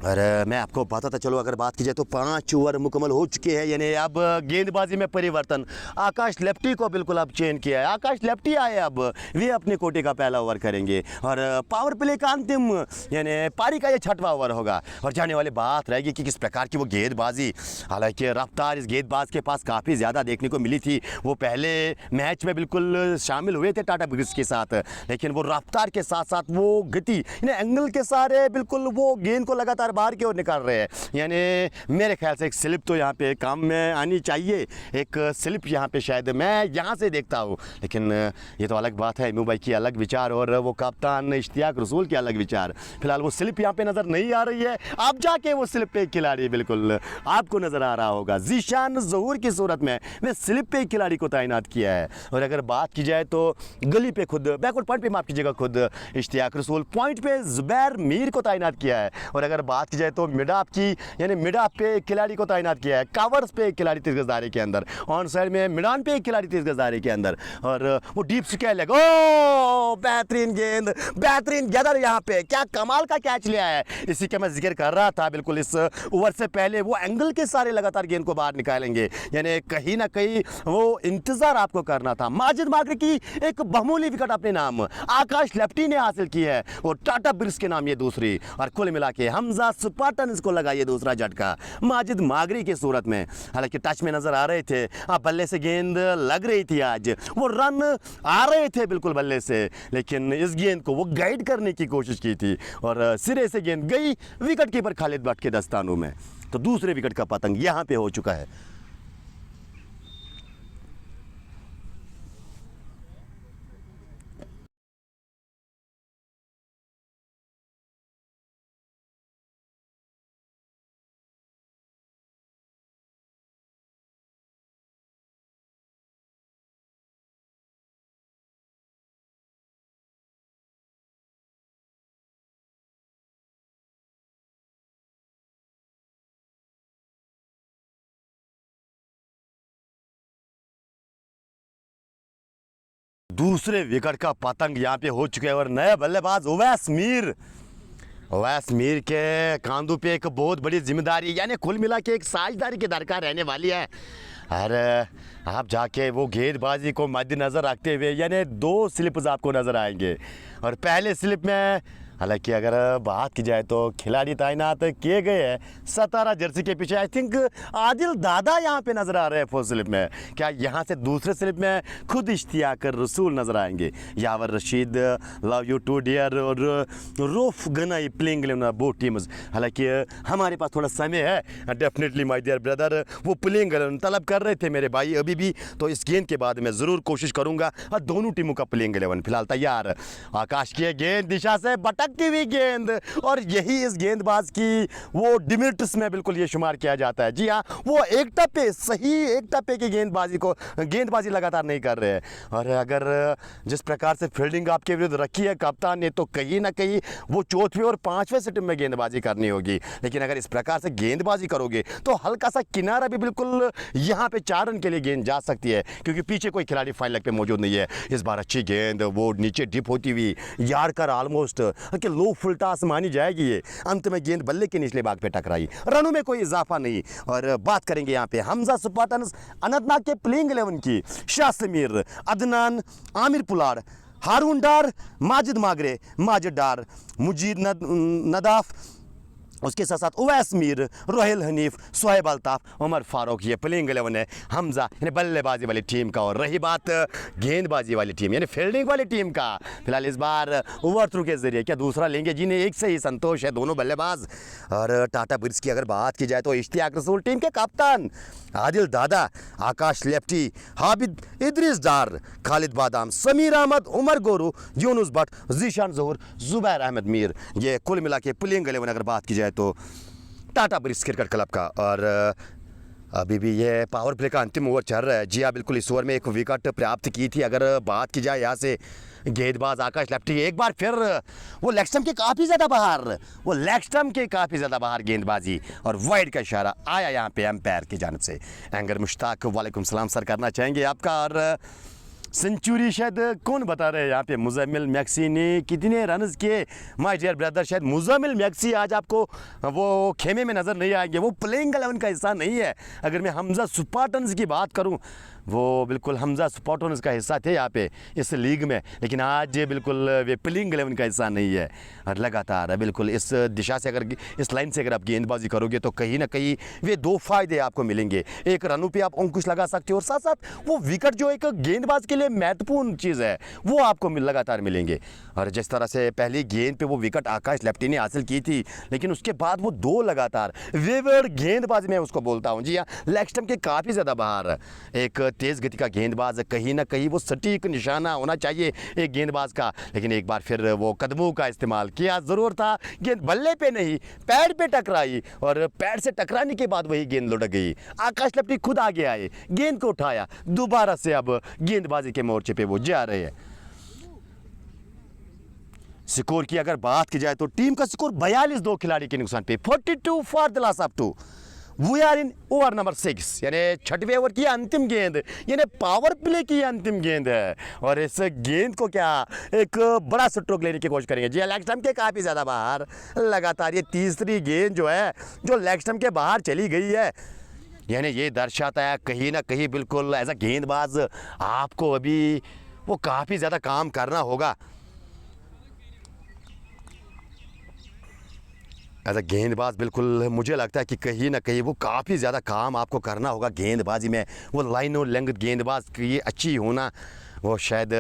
और मैं आपको बताता चलो, अगर बात की जाए तो 5 ओवर मुकम्मल हो चुके हैं, यानी अब गेंदबाजी में परिवर्तन। आकाश लेफ्टी को बिल्कुल अब चेंज किया है, आकाश लेफ्टी आए, अब वे अपने कोटे का पहला ओवर करेंगे, और पावर प्ले का अंतिम यानी पारी का ये 6वां ओवर होगा। और जाने वाली बात रहेगी कि किस प्रकार की वो गेंदबाजी, हालांकि रफ्तार इस गेंदबाज के पास काफ़ी ज़्यादा देखने को मिली थी। वो पहले मैच में बिल्कुल शामिल हुए थे टाटा ब्रिग्स के साथ, लेकिन वो रफ्तार के साथ साथ वो गति यानी एंगल के सारे बिल्कुल वो गेंद को लगातार बाहर की ओर निकाल रहे हैं। यानी मेरे ख्याल से एक स्लिप तो यहाँ पे काम में आनी चाहिए, एक स्लिप यहाँ पे शायद मैं यहाँ से देखता हूँ, लेकिन ये तो अलग बात है। इमू भाई की अलग विचार और वो कप्तान इश्तियाक रसूल के अलग विचार। फिलहाल वो स्लिप यहाँ पे नज़र नहीं आ रही है, अब जाके वो स्लिप पे खिलाड़ी बिल्कुल आपको नज़र आ रहा होगा। जीशान ज़हूर की सूरत में वे स्लिप पे खिलाड़ी को तैनात किया है। और अगर बात की जाए तो गली पे खुद बैकवर्ड पॉइंट पे माफ कीजिएगा खुद इश्तियाक रसूल, पॉइंट पे जुबैर मीर को तैनात किया है। और अगर बात बात की जाए तो मिड ऑफ की, यानी मिड ऑफ पे एक खिलाड़ी को तैनात किया है, कवर्स पे एक खिलाड़ी 30 गज दायरे के अंदर, ऑन साइड में मिडान पे एक खिलाड़ी 30 गज दायरे के अंदर, और वो डीप स्क्वायर लेग। ओ बेहतरीन गेंद, बेहतरीन गैदर, यहाँ पे क्या कमाल का कैच लिया है। इसी का मैं जिक्र कर रहा था, बिल्कुल इस ओवर से पहले वो एंगल के सारे लगातार गेंद को बाहर निकालेंगे, यानी कहीं ना कहीं वो इंतजार आपको करना था। माजिद मागरे की एक बहुमूल्य विकेट अपने नाम आकाश लेफ्टी ने हासिल की है, और टाटा ब्रिक्स के नाम ये दूसरी, और कुल मिला के हमजा स्पार्टन्स को लगा ये दूसरा झटका माजिद मागरे की सूरत में। हालांकि टच में नजर आ रहे थे, बल्ले से गेंद लग रही थी, आज वो रन आ रहे थे बिल्कुल बल्ले से, लेकिन इस गेंद को वो गाइड करने की कोशिश की थी और सिरे से गेंद गई विकेट कीपर खालिद भट्ट के दस्तानों में। तो दूसरे विकेट का पतंग यहां पे हो चुका है। दूसरे विकेट का पतंग यहाँ पे हो चुके हैं और नया बल्लेबाज उवैस मीर, उवैस मीर के कांधों पे एक बहुत बड़ी जिम्मेदारी, यानी कुल मिला के एक साझेदारी की दरकार रहने वाली है। अरे आप जाके वो गेंदबाजी को मद्देनज़र रखते हुए, यानी 2 स्लिप्स आपको नज़र आएंगे, और पहले स्लिप में हालांकि अगर बात की जाए तो खिलाड़ी तैनात किए गए हैं 17 जर्सी के पीछे। आई थिंक आदिल दादा यहाँ पे नज़र आ रहे हैं फर्स्ट स्लिप में। क्या यहाँ से दूसरे स्लिप में खुद इश्तियाक रसूल नज़र आएंगे, Yawar Rashid, love you too dear और Rouf Ganai playing both teams. हालांकि हमारे पास थोड़ा समय है, डेफिनेटली माय डियर ब्रदर, वो प्लेइंग तलब कर रहे थे मेरे भाई अभी भी, तो इस गेंद के बाद मैं ज़रूर कोशिश करूँगा दोनों टीमों का प्लेइंग 11 फिलहाल तैयार। आकाश की गेंद दिशा से भटक की हुई गेंद, और यही इस गेंदबाज की वो डिमेरिट्स में बिल्कुल ये शुमार किया जाता है। जी हाँ, वो एक टप्पे, सही एक टप्पे की गेंदबाजी लगातार नहीं कर रहे हैं, और अगर जिस प्रकार से फील्डिंग आपके विरुद्ध रखी है कप्तान ने, तो कहीं ना कहीं वो 4वें और 5वें सेट में गेंदबाजी करनी होगी। लेकिन अगर इस प्रकार से गेंदबाजी करोगे तो हल्का सा किनारा भी बिल्कुल यहाँ पे 4 रन के लिए गेंद जा सकती है, क्योंकि पीछे कोई खिलाड़ी फाइन लेग पे मौजूद नहीं है। इस बार अच्छी गेंद, वो नीचे डिप होती हुई यार्ड कर ऑलमोस्ट कि लो फुल टॉस मानी जाएगी ये, अंत में गेंद बल्ले के निचले भाग पे टकराई, रनों में कोई इजाफा नहीं। और बात करेंगे यहाँ पे हमजा स्पार्टन्स अनंतनाग के प्लेइंग 11 की, शाह समीर, अदनान, आमिर पुलाड़, हारून डार, माजिद मागरे, माजिद डार, मुजीद नदाफ, उसके साथ साथ उवैस मीर, रोहेल हनीफ, सोहेब अल्ताफ, उमर फारूक, ये प्लेइंग 11 है हमजा यानी बल्लेबाजी वाली टीम का। और रही बात गेंदबाजी वाली टीम यानी फील्डिंग वाली टीम का, फिलहाल इस बार ओवर थ्रू के जरिए क्या दूसरा लेंगे, जिन्हें एक से ही संतोष है दोनों बल्लेबाज। और टाटा ब्रिक्स की अगर बात की जाए तो इश्तियाक रसूल टीम के कप्तान, आदिल दादा, आकाश लेफ्टी, हाबिद इद्रिस डार, खालिद बादाम, समीर अहमद, उमर गोरू, यूनुस भट्ट, जीशान जहूर, जुबैर अहमद मीर, ये कुल मिला के प्लेइंग 11 अगर बात की जाए तो टाटा ब्रिक्स क्रिकेट क्लब का। और अभी भी ये पावर प्ले का अंतिम ओवर चल रहा है। जी हाँ, बिल्कुल इस ओवर में एक विकेट प्राप्त की थी। अगर बात की जाए यहाँ से गेंदबाज आकाश लेफ्टी एक बार फिर वो लेग स्टंप के काफ़ी ज़्यादा बाहर, गेंदबाजी और वाइड का इशारा आया यहाँ पे एम्पायर की जानिब से। एंगर मुश्ताक, वालेकुम सलाम सर करना चाहेंगे आपका। और सेंचुरी शायद कौन बता रहे हैं यहाँ पे, मुजम्मिल मैक्सी ने कितने रन्स किए माय डियर ब्रदर? शायद मुजम्मिल मैक्सी आज आपको वो खेमे में नज़र नहीं आएंगे, वो प्लेइंग 11 का हिस्सा नहीं है। अगर मैं हमजा स्पार्टन्स की बात करूँ, वो बिल्कुल हमजा स्पार्टन्स का हिस्सा थे यहाँ पे इस लीग में, लेकिन आज बिल्कुल वे प्लेइंग 11 का हिस्सा नहीं है। और लगातार बिल्कुल इस दिशा से, अगर इस लाइन से अगर आप गेंदबाजी करोगे तो कहीं ना कहीं वे 2 फ़ायदे आपको मिलेंगे। एक, रनों पे आप अंकुश लगा सकते हो, और साथ साथ वो विकेट जो एक गेंदबाज के लिए महत्वपूर्ण चीज़ है वो आपको लगातार मिलेंगे। और जिस तरह से पहली गेंद पे वो विकेट आकाश लेफ्टी ने हासिल की थी, लेकिन उसके बाद वो 2 लगातार वेवर्ड गेंदबाजी में उसको बोलता हूँ, जी हाँ, लेग स्टंप के काफ़ी ज़्यादा बाहर। एक तेज़ गति का गेंदबाज, कहीं ना कहीं वो सटीक निशाना होना चाहिए एक गेंदबाज का, लेकिन एक बार फिर वो कदमों का इस्तेमाल किया ज़रूर था। गेंद बल्ले पे नहीं पैड पे टकराई, और पैड से टकराने के बाद वही गेंद लुढ़क गई। आकाश लेफ्टी खुद आगे आए, गेंद को उठाया, दोबारा से अब गेंदबाजी के मोर्चे पे वो जा रहे हैं। स्कोर की अगर बात की जाए तो टीम का स्कोर 42 दो खिलाड़ी के नुकसान पे, 42 for the loss of 2। We are in over number 6, यानी 6वें ओवर की अंतिम गेंद, यानी पावर प्ले की अंतिम गेंद है। और इस गेंद को क्या एक बड़ा स्ट्रोक लेने की कोशिश करेंगे। जी लेग स्टंप के काफ़ी ज़्यादा बाहर, लगातार ये तीसरी गेंद जो है जो लेग स्टंप के बाहर चली गई है। यानी ये दर्शाता है कहीं ना कहीं बिल्कुल एज अ गेंदबाज आपको अभी वो काफ़ी ज़्यादा काम करना होगा। एज अ गेंदबाज बिल्कुल मुझे लगता है कि कहीं ना कहीं वो काफ़ी ज़्यादा काम आपको करना होगा गेंदबाजी में। वो लाइन और लेंथ गेंदबाज की अच्छी होना, वो शायद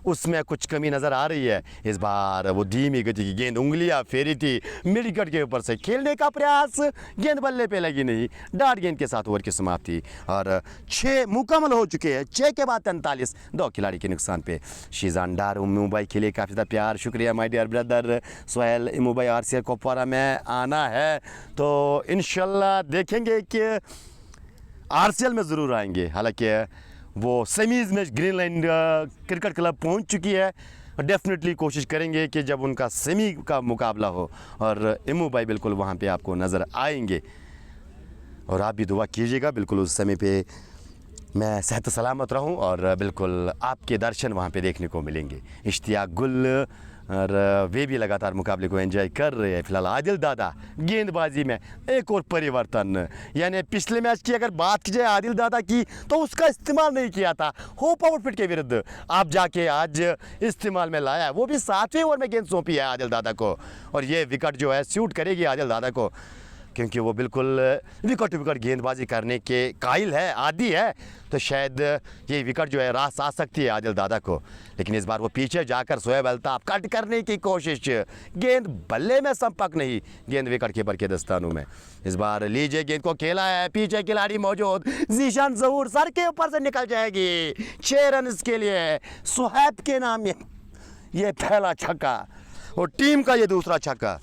उसमें कुछ कमी नज़र आ रही है। इस बार वो धीमी गति की गेंद, उंगलियां फेरी थी मिड विकेट के ऊपर से, खेलने का प्रयास, गेंद बल्ले पे लगी नहीं। डार्ट गेंद के साथ ओवर की समाप्ति और 6 मुकम्मल हो चुके हैं। 6 के बाद 43 दो खिलाड़ी के नुकसान पे। शीजानडार मुंबई के लिए काफ़ी ज़्यादा प्यार, शुक्रिया my dear brother Sohail. Mumbai RCR Kupwara में आना है तो इंशाल्लाह देखेंगे कि आरसीएल में ज़रूर आएंगे। हालांकि वो सेमीज़ में ग्रीनलैंड क्रिकेट क्लब पहुंच चुकी है। डेफिनेटली कोशिश करेंगे कि जब उनका सेमी का मुकाबला हो और मुंबई बिल्कुल वहां पे आपको नज़र आएंगे। और आप भी दुआ कीजिएगा बिल्कुल उस समय पे मैं सेहत सलामत रहूं और बिल्कुल आपके दर्शन वहां पे देखने को मिलेंगे। इश्तियाक गुल और वे भी लगातार मुकाबले को एंजॉय कर रहे हैं। फिलहाल आदिल दादा गेंदबाजी में एक और परिवर्तन, यानी पिछले मैच की अगर बात की जाए आदिल दादा की तो उसका इस्तेमाल नहीं किया था होप आउटफिट के विरुद्ध, आप जाके आज इस्तेमाल में लाया है। वो भी 7वें ओवर में गेंद सौंपी है आदिल दादा को और ये विकेट जो है सूट करेगी आदिल दादा को, क्योंकि वो बिल्कुल विकेट टू विकेट गेंदबाजी करने के कायल है, आदी है। तो शायद ये विकेट जो है रास आ सकती है आदिल दादा को। लेकिन इस बार वो पीछे जाकर शोएब अल्ताफ कट करने की कोशिश, गेंद बल्ले में संपर्क नहीं, गेंद विकेट कीपर के दस्तानों में। इस बार लीजिए गेंद को खेला है, पीछे खिलाड़ी मौजूद, जीशान जहूर सर के ऊपर से निकल जाएगी। 6 रन के लिए शोएब के नाम ये पहला छक्का और टीम का ये दूसरा छक्का।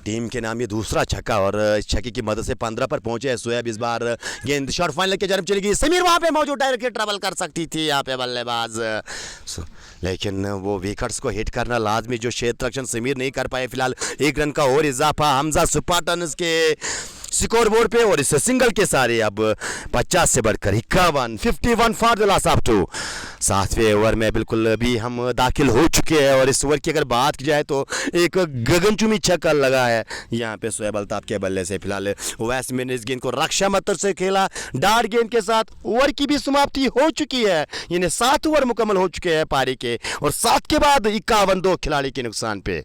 टीम के नाम ये दूसरा छक्का और इस छक्के की मदद से 15 पर पहुंचे हैं शोएब। इस बार गेंद शॉर्ट फाइनल के तरफ चली गई, समीर वहां पे मौजूद, डायरेक्टली ट्रबल कर सकती थी यहाँ पे बल्लेबाज, लेकिन वो विकेट्स को हिट करना लाजमी जो क्षेत्र रक्षण समीर नहीं कर पाए। फिलहाल 1 रन का और इजाफा हमजा स्पार्टन्स के स्कोर बोर्ड पे और इस सिंगल के सारे अब 50 से बढ़कर 51 फॉर द लॉस ऑफ 2। 7वें ओवर में बिल्कुल अभी हम दाखिल हो चुके हैं और इस ओवर की अगर बात की जाए तो एक गगनचुंबी छक्का लगा है यहाँ पे शोएब अल्ताफ के बल्ले से। फिलहाल वैस्टमैन इस गेंद को रक्षा मतर से खेला, डार्ट गेंद के साथ ओवर की भी समाप्ति हो चुकी है। यानी 7 ओवर मुकम्मल हो चुके हैं पारी के और 7 के बाद 51 दो खिलाड़ी के नुकसान पे।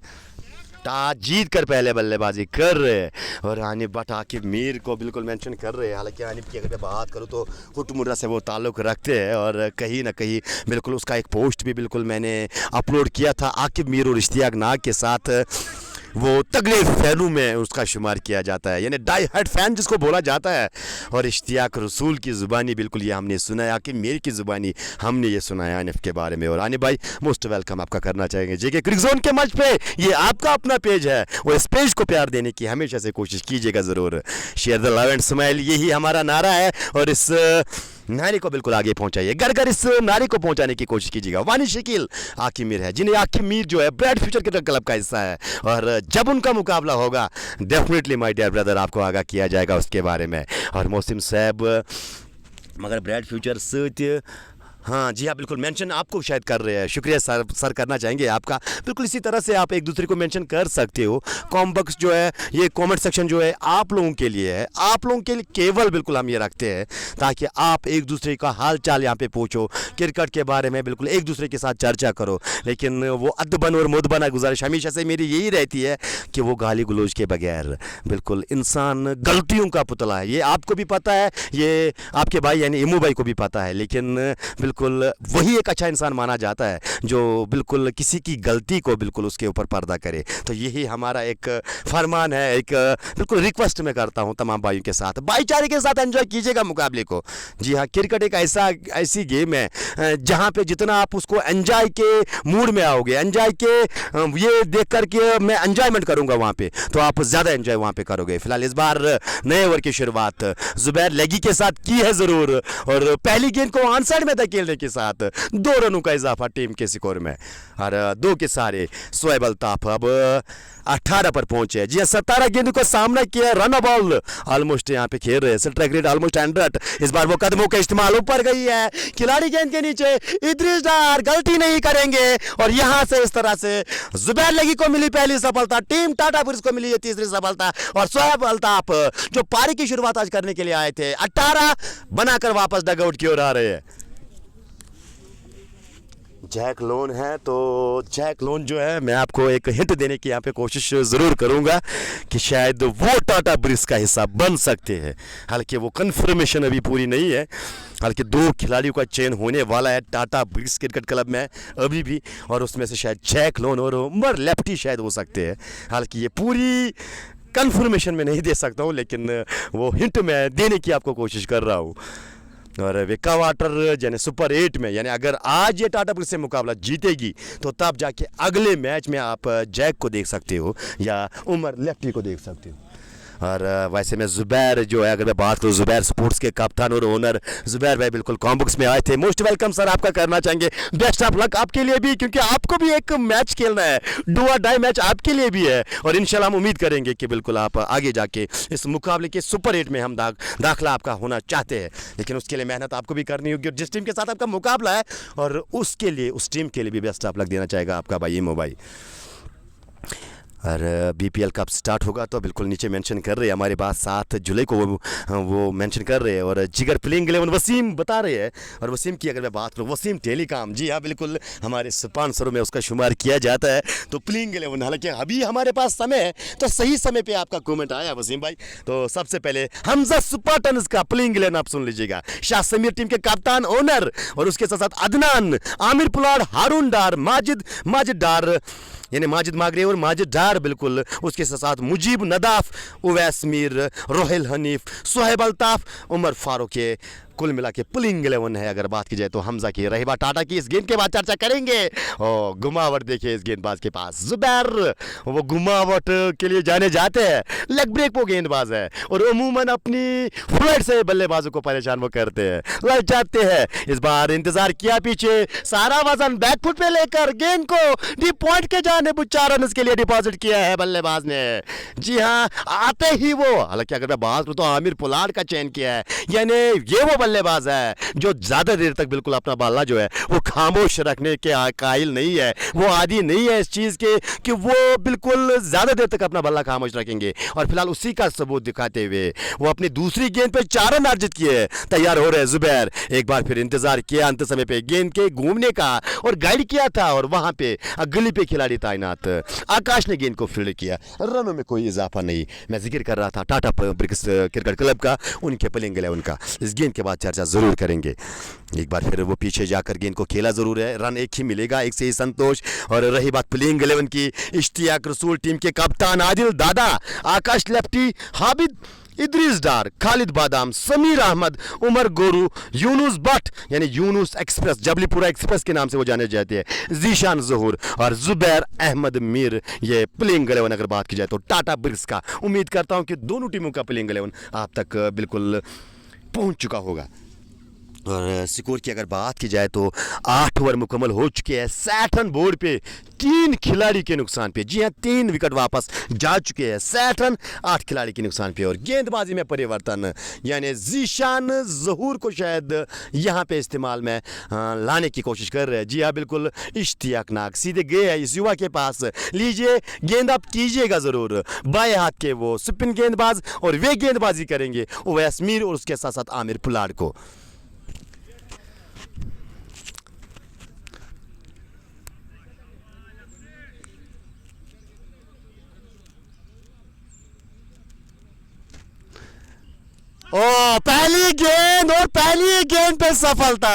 टॉस जीत कर पहले बल्लेबाजी कर रहे हैं और हानिफ बट आकिब मीर को बिल्कुल मेंशन कर रहे हैं। हालांकि हानिफ की अगर मैं बात करूं तो हुटमुर्रा से वो ताल्लुक़ रखते हैं और कहीं ना कहीं बिल्कुल उसका एक पोस्ट भी बिल्कुल मैंने अपलोड किया था आकिब मीर और इश्तियाक नाग के साथ। वो तगड़े फैनों में उसका शुमार किया जाता है, यानी डाई हार्ड फैन जिसको बोला जाता है। और इश्तियाक रसूल की ज़ुबानी बिल्कुल ये हमने सुना है, आकिब मीर की ज़ुबानी हमने ये सुना है हानिफ के बारे में। और हानिफ भाई मोस्ट वेलकम आपका करना चाहेंगे जेके क्रिक जोन के मंच पे। ये आपका अपना पेज है और इस पेज को प्यार देने की हमेशा से कोशिश कीजिएगा ज़रूर। Share the love and smile, यही हमारा नारा है और इस नारे को बिल्कुल आगे पहुंचाइए, घर घर इस नारे को पहुंचाने की कोशिश कीजिएगा। वानी शकील आकिब मीर है, जिन्हें आकिब मीर जो है ब्राइट फ्यूचर क्रिकेट क्लब का हिस्सा है और जब उनका मुकाबला होगा डेफिनेटली माय डियर ब्रदर आपको आगाह किया जाएगा उसके बारे में। और मोहसिन साहब मगर ब्राइट फ्यूचर से हाँ जी हाँ बिल्कुल मेंशन आपको शायद कर रहे हैं, शुक्रिया सर करना चाहेंगे आपका। बिल्कुल इसी तरह से आप एक दूसरे को मेंशन कर सकते हो। कॉम बॉक्स जो है ये कमेंट सेक्शन जो है आप लोगों के लिए है, आप लोगों के लिए केवल बिल्कुल हम ये रखते हैं ताकि आप एक दूसरे का हाल चाल यहाँ पे पूछो, क्रिकेट के बारे में बिल्कुल एक दूसरे के साथ चर्चा करो। लेकिन वो अदबन और मुदबना गुजारिश हमेशा से मेरी यही रहती है कि वो गाली गलौज के बगैर, बिल्कुल इंसान गलतियों का पुतला है, ये आपको भी पता है, ये आपके भाई यानी इमू भाई को भी पता है, लेकिन बिल्कुल वही एक अच्छा इंसान माना जाता है जो बिल्कुल किसी की गलती को बिल्कुल उसके ऊपर पर्दा करे। तो यही हमारा एक फरमान है, एक बिल्कुल रिक्वेस्ट मैं करता हूँ तमाम भाइयों के साथ, भाईचारे के साथ एंजॉय कीजिएगा मुकाबले को। जी हाँ, क्रिकेट एक ऐसी गेम है जहाँ पे जितना आप उसको एंजॉय के मूड में आओगे, एंजॉय के ये देख करके मैं एंजॉयमेंट करूँगा वहाँ पे, तो आप ज़्यादा एंजॉय वहाँ पे करोगे। फिलहाल इस बार नए ओवर की शुरुआत जुबैर लेगी के साथ की है ज़रूर, और पहली गेंद को ऑन साइड में धकेलने के साथ 2 रनों का इजाफा टीम के स्कोर में, और 2 के सारे शोएब अल्ताफ अब 18 पर पहुंचे। जी 17 गेंदों का सामना किया, रन बॉल ऑलमोस्ट यहाँ पे खेल रहे हैं, स्ट्राइक रेट ऑलमोस्ट 100। इस बार वो कदमों का इस्तेमाल ऊपर गई है, खिलाड़ी गेंद के नीचे, इद्रिस डार गलती नहीं करेंगे, और यहाँ से इस तरह से जुबैर लेगी को मिली पहली सफलता, टीम टाटा ब्रिक्स को मिली है तीसरी सफलता, और शोएब अल्ताफ जो पारी की शुरुआत आज करने के लिए आए थे 18 बनाकर वापस डगआउट की ओर आ रहे हैं। जैक लोन है, तो जैक लोन जो है, मैं आपको एक हिंट देने की यहाँ पे कोशिश ज़रूर करूँगा कि शायद वो टाटा ब्रिक्स का हिस्सा बन सकते हैं। हालांकि वो कंफर्मेशन अभी पूरी नहीं है, हालांकि 2 खिलाड़ियों का चयन होने वाला है टाटा ब्रिक्स क्रिकेट क्लब में अभी भी, और उसमें से शायद जैक लोन और उमर लेफ्टी शायद हो सकते हैं। हालांकि ये पूरी कंफर्मेशन में नहीं दे सकता हूँ, लेकिन वो हिंट मैं देने की आपको कोशिश कर रहा हूँ। और विक्का वाटर यानी सुपर 8 में, यानी अगर आज ये टाटा ब्रिक्स से मुकाबला जीतेगी तो तब जाके अगले मैच में आप जैक को देख सकते हो या उमर लेफ्टी को देख सकते हो। और वैसे में जुबैर जो है, अगर मैं बात करूँ, जुबैर स्पोर्ट्स के कप्तान और ओनर जुबैर भाई बिल्कुल कॉम्बुक्स में आए थे। मोस्ट वेलकम सर आपका करना चाहेंगे, बेस्ट ऑफ लक आपके लिए भी, क्योंकि आपको भी एक मैच खेलना है, डू और डाई मैच आपके लिए भी है, और इंशाल्लाह हम उम्मीद करेंगे कि बिल्कुल आप आगे जाके इस मुकाबले के सुपर 8 में हम दाखिला आपका होना चाहते हैं, लेकिन उसके लिए मेहनत आपको भी करनी होगी, और जिस टीम के साथ आपका मुकाबला है और उसके लिए उस टीम के लिए भी बेस्ट ऑफ लक देना चाहेगा आपका भाई इमो भाई। और बीपीएल कब स्टार्ट होगा तो बिल्कुल नीचे मेंशन कर रहे हैं हमारे पास 7 जुलाई को वो मेंशन कर रहे हैं, और जिगर प्लेइंग 11 वसीम बता रहे हैं। और वसीम की अगर मैं बात करूँ, वसीम टेलीकॉम, जी हाँ बिल्कुल हमारे स्पॉन्सरों में उसका शुमार किया जाता है। तो प्लेइंग 11, हालांकि अभी हमारे पास समय है, तो सही समय पर आपका कॉमेंट आया वसीम भाई। तो सबसे पहले हमजा स्पार्टन्स का प्लेइंग 11 आप सुन लीजिएगा, शाह समीर टीम के कप्तान ओनर, और उसके साथ साथ अदनान, आमिर पुलाड़, हारून डार, माजिद डार यानी माजिद मागरे और माजिद डार बिल्कुल, उसके साथ मुजीब नदाफ, उवैस मीर, रोहिल हनीफ, शोएब अल्ताफ, उमर फारूक के कुल मिला के प्लेइंग 11 है। अगर बात की जाए तो हमजा की, रही बात टाटा की, इस गेंद के बाद चर्चा करेंगे। और घुमावट देखिए इस गेंदबाज के पास, जुबैर वो घुमावट के लिए जाने जाते हैं, लेग ब्रेक वो गेंदबाज है, और अमूमन अपनी फ्लाइट से बल्लेबाजों को परेशान वो करते हैं, लग जाते हैं। इस बार इंतजार किया पीछे, सारा वजन बैकफुट पे लेकर गेंद को डीप पॉइंट के जाने 4 रन के लिए डिपॉजिट किया है बल्लेबाज ने। जी हाँ, आते ही वो, हालांकि अगर मैं बात करूँ तो आमिर पुलाड़ का चयन किया है, यानी ये वो बल्लेबाज है जो ज्यादा देर तक बिल्कुल अपना बल्ला जो है वो खामोश रखने के कायल नहीं है, वो आदी नहीं है इस चीज के कि वो बिल्कुल ज्यादा देर तक अपना बल्ला खामोश रखेंगे। और फिलहाल उसी का सबूत दिखाते हुए वो अपनी दूसरी गेंद पे 4 रन अर्जित किए, तैयार हो रहे जुबैर। एक बार फिर इंतजार किया अंत समय पे गेंद के घूमने का, और गाइड किया था, और वहां पे गली पे खिलाड़ी तैनात, आकाश ने गेंद को फील्ड किया, रनों में कोई इजाफा नहीं। मैं जिक्र कर रहा था टाटा ब्रिक्स क्रिकेट क्लब का, उनके प्लेइंग 11 का, इस गेंद के बाद चर्चा जरूर करेंगे। एक बार फिर वो पीछे जाकर गेंद को खेला जरूर है, रन एक ही मिलेगा, एक से ही संतोष। और रही बात प्लेइंग 11 की, इश्तियाक रसूल टीम के कप्तान, आदिल दादा, आकाश लेफ्टी, हाबिद, इद्रिस डार, खालिद बादाम, समीर अहमद, उमर गोरू, यूनुस भट्ट यानी यूनुस एक्सप्रेस, जबलीपुरा एक्सप्रेस के नाम से वो जाने जाते हैं, जीशान ज़हूर, और जुबैर अहमद मीर। ये प्लेइंग 11 अगर बात की जाए तो टाटा ब्रिक्स का, उम्मीद करता हूं कि दोनों टीमों का प्लेइंग 11 आप तक बिल्कुल पहुंच चुका होगा। और स्कोर की अगर बात की जाए तो 8 ओवर मुकम्मल हो चुके हैं, 60 रन बोर्ड पे, 3 खिलाड़ी के नुकसान पे। जी हाँ, 3 विकेट वापस जा चुके हैं, 60 रन 8 खिलाड़ी के नुकसान पे। और गेंदबाजी में परिवर्तन, यानी जीशान ज़हूर को शायद यहाँ पे इस्तेमाल में लाने की कोशिश कर रहे हैं। जी हाँ बिल्कुल, इश्तियाक नाग सीधे गए हैं इस युवा के पास, लीजिए गेंद आप कीजिएगा ज़रूर। बाएं हाथ के वो स्पिन गेंदबाज, और वे गेंदबाजी करेंगे उवैस मीर और उसके साथ साथ आमिर पुलाड़ को। ओ पहली गेंद, और पहली गेंद पे सफलता,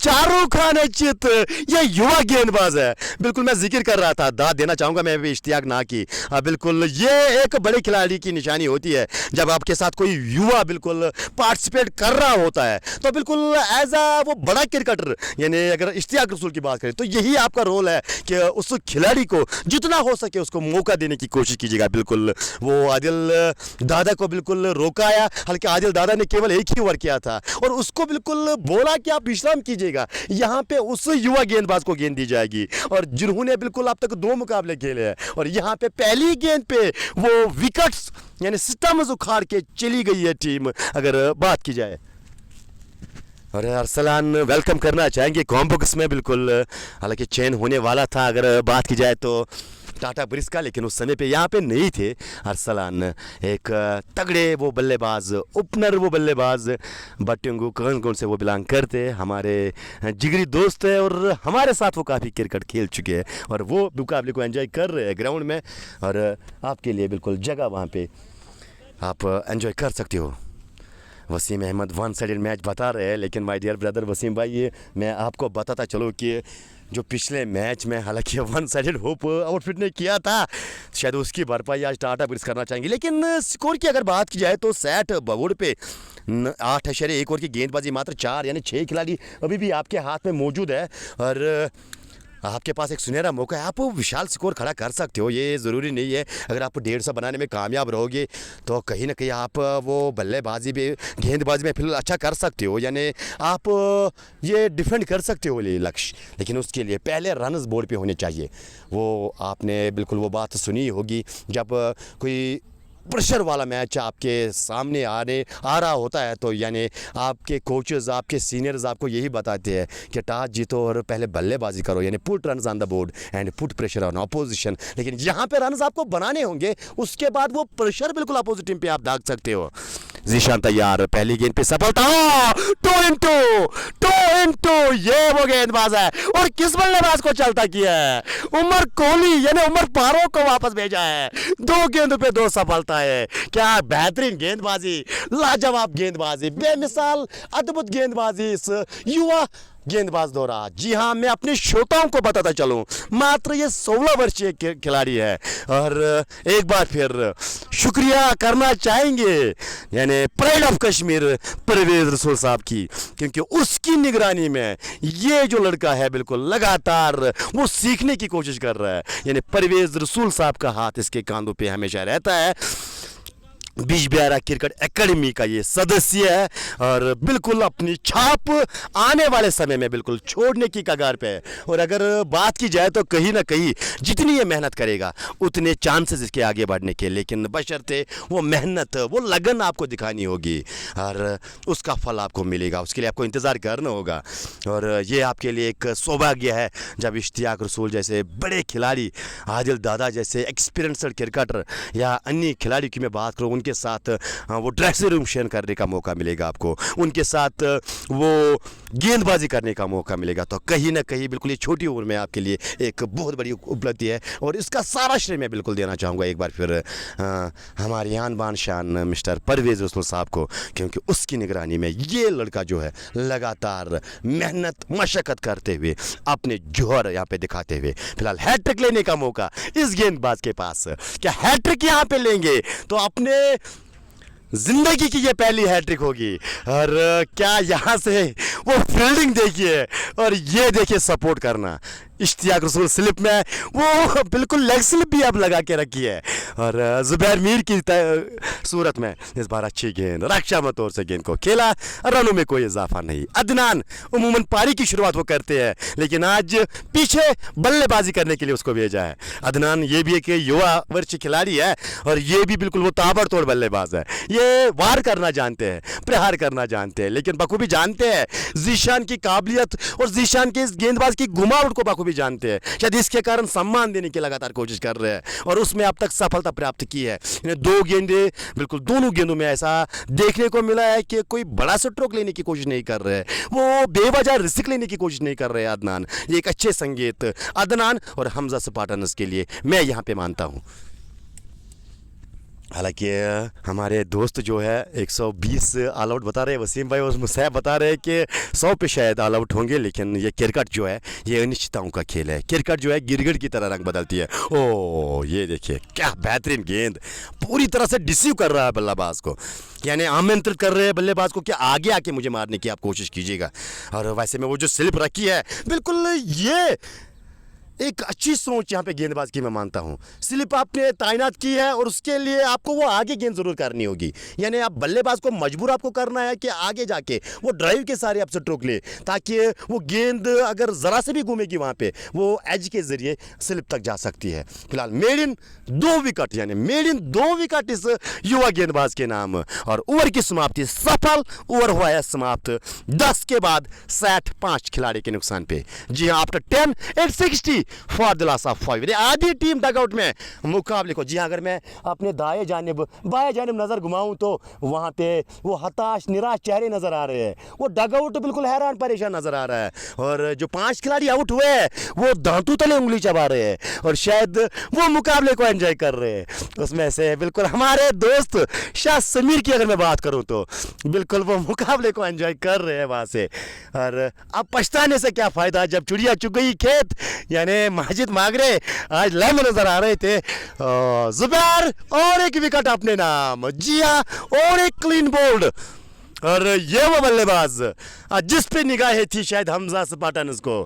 शाहरुख खान चित ये युवा गेंदबाज है। बिल्कुल मैं जिक्र कर रहा था, दाद देना चाहूंगा मैं भी इश्तियाक ना की। बिल्कुल ये एक बड़े खिलाड़ी की निशानी होती है जब आपके साथ कोई युवा बिल्कुल पार्टिसिपेट कर रहा होता है, तो बिल्कुल एज आ वो बड़ा क्रिकेटर, यानी अगर इश्तियाक रसूल की बात करें तो यही आपका रोल है कि उस खिलाड़ी को जितना हो सके उसको मौका देने की कोशिश कीजिएगा। बिल्कुल वो आदिल दादा को बिल्कुल रोकाया, हालांकि आदिल दादा ने केवल एक ही ओवर किया था और उसको बिल्कुल बोला कि आप विश्राम कीजिएगा, यहाँ पे उस युवा गेंदबाज को गेंद दी जाएगी। और जिन्होंने बिल्कुल अब तक 2 मुकाबले खेले हैं और यहाँ पे पहली गेंद पे वो विकेट्स यानी स्टम्प्स उखाड़ के चली गई है टीम, अगर बात की जाए। और अरसलान वेलकम करना चाहेंगे कॉम्बोक्स में, बिल्कुल हालांकि चेंज होने वाला था अगर बात की जाए तो टाटा ब्रिज का, लेकिन उस समय पे यहाँ पे नहीं थे अरसलान। एक तगड़े वो बल्लेबाज, ओपनर वो बल्लेबाज, बट्टंगू कौन से वो बिलोंग करते, हमारे जिगरी दोस्त है और हमारे साथ वो काफ़ी क्रिकेट खेल चुके हैं और वो मुकाबले को एंजॉय कर रहे हैं ग्राउंड में। और आपके लिए बिल्कुल जगह वहाँ पे आप एंजॉय कर सकते हो। वसीम अहमद 1 साइडेड मैच बता रहे हैं, लेकिन माय डियर ब्रदर वसीम भाई, ये मैं आपको बताता चलो कि जो पिछले मैच में हालांकि 1 साइडेड होप आउटफिट ने किया था, शायद उसकी भरपाई आज टाटा ब्रिज करना चाहेंगे। लेकिन स्कोर की अगर बात की जाए तो सेट बोर्ड पे 8.1 ओवर की गेंदबाजी, मात्र 4 यानी 6 खिलाड़ी अभी भी आपके हाथ में मौजूद है और आपके पास एक सुनहरा मौका है, आप विशाल स्कोर खड़ा कर सकते हो। ये ज़रूरी नहीं है अगर आप 150 बनाने में कामयाब रहोगे तो कहीं ना कहीं आप वो बल्लेबाजी भी गेंदबाजी में फिलहाल अच्छा कर सकते हो, यानी आप ये डिफेंड कर सकते हो ये लक्ष्य। लेकिन उसके लिए पहले रन्स बोर्ड पे होने चाहिए। वो आपने बिल्कुल वो बात सुनी होगी जब कोई प्रेशर वाला मैच आपके सामने आ रहा होता है तो यानी आपके कोचेस, आपके सीनियर्स आपको यही बताते हैं कि टॉस जीतो और पहले बल्लेबाजी करो, यानी put runs on the board and put pressure on opposition. लेकिन यहाँ पे रन्स आपको बनाने होंगे, उसके बाद वो प्रेशर बिल्कुल अपोजिट टीम पे आप दाग सकते हो। जीशान तैयार, पहली गेंद पे सफलता, 2 इंटू ये वो गेंदबाज है और किस बल्लेबाज को चलता किया है, उमर कोहली यानी उमर फारूक को वापस भेजा है। 2 गेंद पे 2 सफलता है। क्या बेहतरीन गेंदबाजी, लाजवाब गेंदबाजी, बेमिसाल अद्भुत गेंदबाजी इस युवा गेंदबाज द्वारा। जी हाँ, मैं अपने श्रोताओं को बताता चलूं, मात्र ये 16 वर्षीय खिलाड़ी है और एक बार फिर शुक्रिया करना चाहेंगे यानी प्राइड ऑफ कश्मीर परवेज रसूल साहब की, क्योंकि उसकी निगरानी में ये जो लड़का है बिल्कुल लगातार वो सीखने की कोशिश कर रहा है। यानी परवेज रसूल साहब का हाथ इसके कांधों पे हमेशा रहता है। बिजबिहारा क्रिकेट एकेडमी का ये सदस्य है और बिल्कुल अपनी छाप आने वाले समय में बिल्कुल छोड़ने की कगार पे है। और अगर बात की जाए तो कहीं ना कहीं जितनी ये मेहनत करेगा उतने चांसेस इसके आगे बढ़ने के, लेकिन बशर्ते वो मेहनत, वो लगन आपको दिखानी होगी और उसका फल आपको मिलेगा, उसके लिए आपको इंतज़ार करना होगा। और ये आपके लिए एक सौभाग्य है जब इश्तियाक रसूल जैसे बड़े खिलाड़ी, आदिल दादा जैसे एक्सपीरियंस्ड क्रिकेटर या अन्य खिलाड़ी की मैं बात करूँ, उनके साथ वो ड्रेसिंग रूम शेयर करने का मौका मिलेगा आपको, उनके साथ वो गेंदबाजी करने का मौका मिलेगा, तो कहीं ना कहीं बिल्कुल ये छोटी उम्र में आपके लिए एक बहुत बड़ी उपलब्धि है। और इसका सारा श्रेय मैं बिल्कुल देना चाहूँगा एक बार फिर हमारे आन बान शान मिस्टर परवेज रसूल साहब को, क्योंकि उसकी निगरानी में ये लड़का जो है लगातार मेहनत मशक्क़त करते हुए अपने जौहर यहाँ पे दिखाते हुए फिलहाल हैट्रिक लेने का मौका इस गेंदबाज के पास। क्या हैट्रिक यहाँ पे लेंगे तो अपने जिंदगी की ये पहली हैट्रिक होगी। और क्या यहाँ से वो फील्डिंग देखिए और ये देखिए सपोर्ट करना, इश्तियाक रसूल स्लिप में वो बिल्कुल लेग स्लिप भी अब लगा के रखी है और जुबैर मीर की सूरत में इस बार अच्छी गेंद रक्षा मतौर से गेंद को खेला, रनों में कोई इजाफा नहीं। अदनान उमूमन पारी की शुरुआत वो करते हैं, लेकिन आज पीछे बल्लेबाजी करने के लिए उसको भेजा है। अदनान ये भी एक युवा वर्ष खिलाड़ी है और ये भी बिल्कुल वो ताबड़तोड़ बल्लेबाज है। ये वार करना जानते हैं, प्रहार करना जानते हैं, लेकिन बखूबी जानते हैं जीशान की काबिलियत और जीशान के इस गेंदबाज की घुमावट को बखूबी जानते हैं। शायद इसके कारण सम्मान देने की लगातार कोशिश कर रहे हैं और उसमें अब तक सफलता प्राप्त की है। इन्हें 2 गेंदे बिल्कुल दोनों गेंदों में ऐसा देखने को मिला है कि कोई बड़ा स्ट्रोक लेने की कोशिश नहीं कर रहे हैं, वो बेवजह रिस्क लेने की कोशिश नहीं कर रहे हैं। अदनान ये एक अच्छे संगीत अदनान और हमजा स्पार्टन्स के लिए मैं यहाँ पे मानता हूँ। हालांकि हमारे दोस्त जो है 120 ऑल आउट बता रहे हैं, वसीम भाई और मुसैब बता रहे हैं कि 100 पे शायद ऑल आउट होंगे, लेकिन ये क्रिकेट जो है ये अनिश्चितताओं का खेल है। क्रिकेट जो है गिरगिट की तरह रंग बदलती है। ओ ये देखिए क्या बेहतरीन गेंद, पूरी तरह से डिसीव कर रहा है बल्लेबाज को, यानी आमंत्रित कर रहे हैं बल्लेबाज को कि आगे आके मुझे मारने की आप कोशिश कीजिएगा। और वैसे में वो जो स्लिप रखी है बिल्कुल ये एक अच्छी सोच यहाँ पे गेंदबाज की मैं मानता हूँ। स्लिप आपने तैनात की है और उसके लिए आपको वो आगे गेंद जरूर करनी होगी, यानी आप बल्लेबाज को मजबूर आपको करना है कि आगे जाके वो ड्राइव के सारे आपसे ट्रोक ले, ताकि वो गेंद अगर ज़रा से भी घूमेगी वहाँ पे वो एज के ज़रिए स्लिप तक जा सकती है। फिलहाल मेड इन 2 विकेट, यानी मेड इन 2 विकेट इस युवा गेंदबाज के नाम। और ओवर की समाप्ति सफल, ओवर हुआ है समाप्त 10 के बाद 65 खिलाड़ी के नुकसान पे। जी हाँ, after 10 at 60 for the loss of 5। आधी टीम डगआउट में मुकाबले को। जी हाँ, अगर मैं अपने दाएं जानिब बाएं जानिब नज़र घुमाऊं तो वहाँ पे वो हताश निराश चेहरे नज़र आ रहे हैं, वो डगआउट बिल्कुल हैरान परेशान नज़र आ रहा है। और जो 5 खिलाड़ी आउट हुए हैं वो दांतों तले उंगली चबा रहे हैं और शायद वो मुकाबले को एंजॉय कर रहे हैं। उसमें से बिल्कुल हमारे दोस्त शाह समीर की अगर मैं बात करूँ तो बिल्कुल वो मुकाबले को एंजॉय कर रहे हैं वहाँ से। और अब पछताने से क्या फ़ायदा जब चिड़िया चुग गई खेत, यानी माजिद मागरे आज लैम नजर आ रहे थे। जुबैर और एक विकेट अपने नाम। जी हाँ, और एक क्लीन बोल्ड। और ये वो बल्लेबाज जिस पे निगाहें थी शायद हमजा स्पार्टन्स को,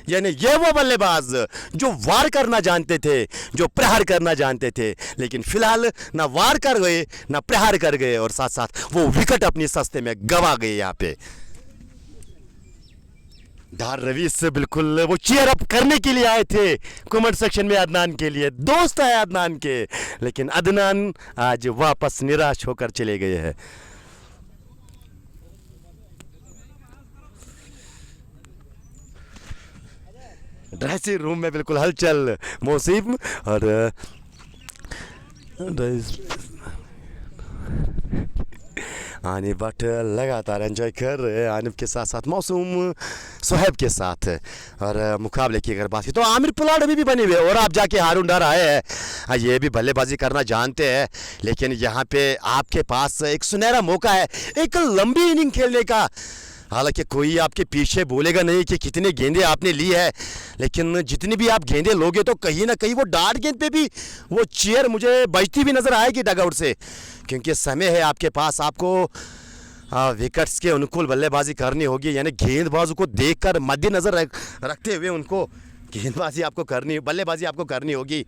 यानी ये वो बल्लेबाज जो वार करना जानते थे, जो प्रहार करना जानते थे, लेकिन फिलहाल ना वार कर गए ना प्रहार कर गए और साथ साथ वो विकेट अपनी सस्ते में गवा गए। यहाँ पे डार रवीस से बिल्कुल वो चीयर अप करने के लिए आए थे कमेंट सेक्शन में अदनान के लिए, दोस्त है अदनान के, लेकिन अदनान आज वापस निराश होकर चले गए हैं। ड्रेसिंग रूम में बिल्कुल हलचल मौसीम और आनिफ भट्ट लगातार एंजॉय कर रहे हैं आनिफ के साथ साथ मौसूम सोहेब के साथ। और मुकाबले की अगर बात की तो आमिर पुलाड़ अभी भी बने हुए और आप जाके हारून डार आए हैं, ये भी बल्लेबाजी करना जानते हैं, लेकिन यहाँ पे आपके पास एक सुनहरा मौका है एक लंबी इनिंग खेलने का। हालांकि कोई आपके पीछे बोलेगा नहीं कि कितने गेंदे आपने ली है, लेकिन जितनी भी आप गेंदे लोगे तो कहीं ना कहीं वो डार्ट गेंद पे भी वो चेयर मुझे बजती भी नज़र आएगी डगआउट से, क्योंकि समय है आपके पास, आपको विकेट्स के अनुकूल बल्लेबाजी करनी होगी, यानी गेंदबाजों को देखकर मद्देनज़र रखते हुए उनको गेंदबाजी आपको करनी, बल्लेबाजी आपको करनी होगी,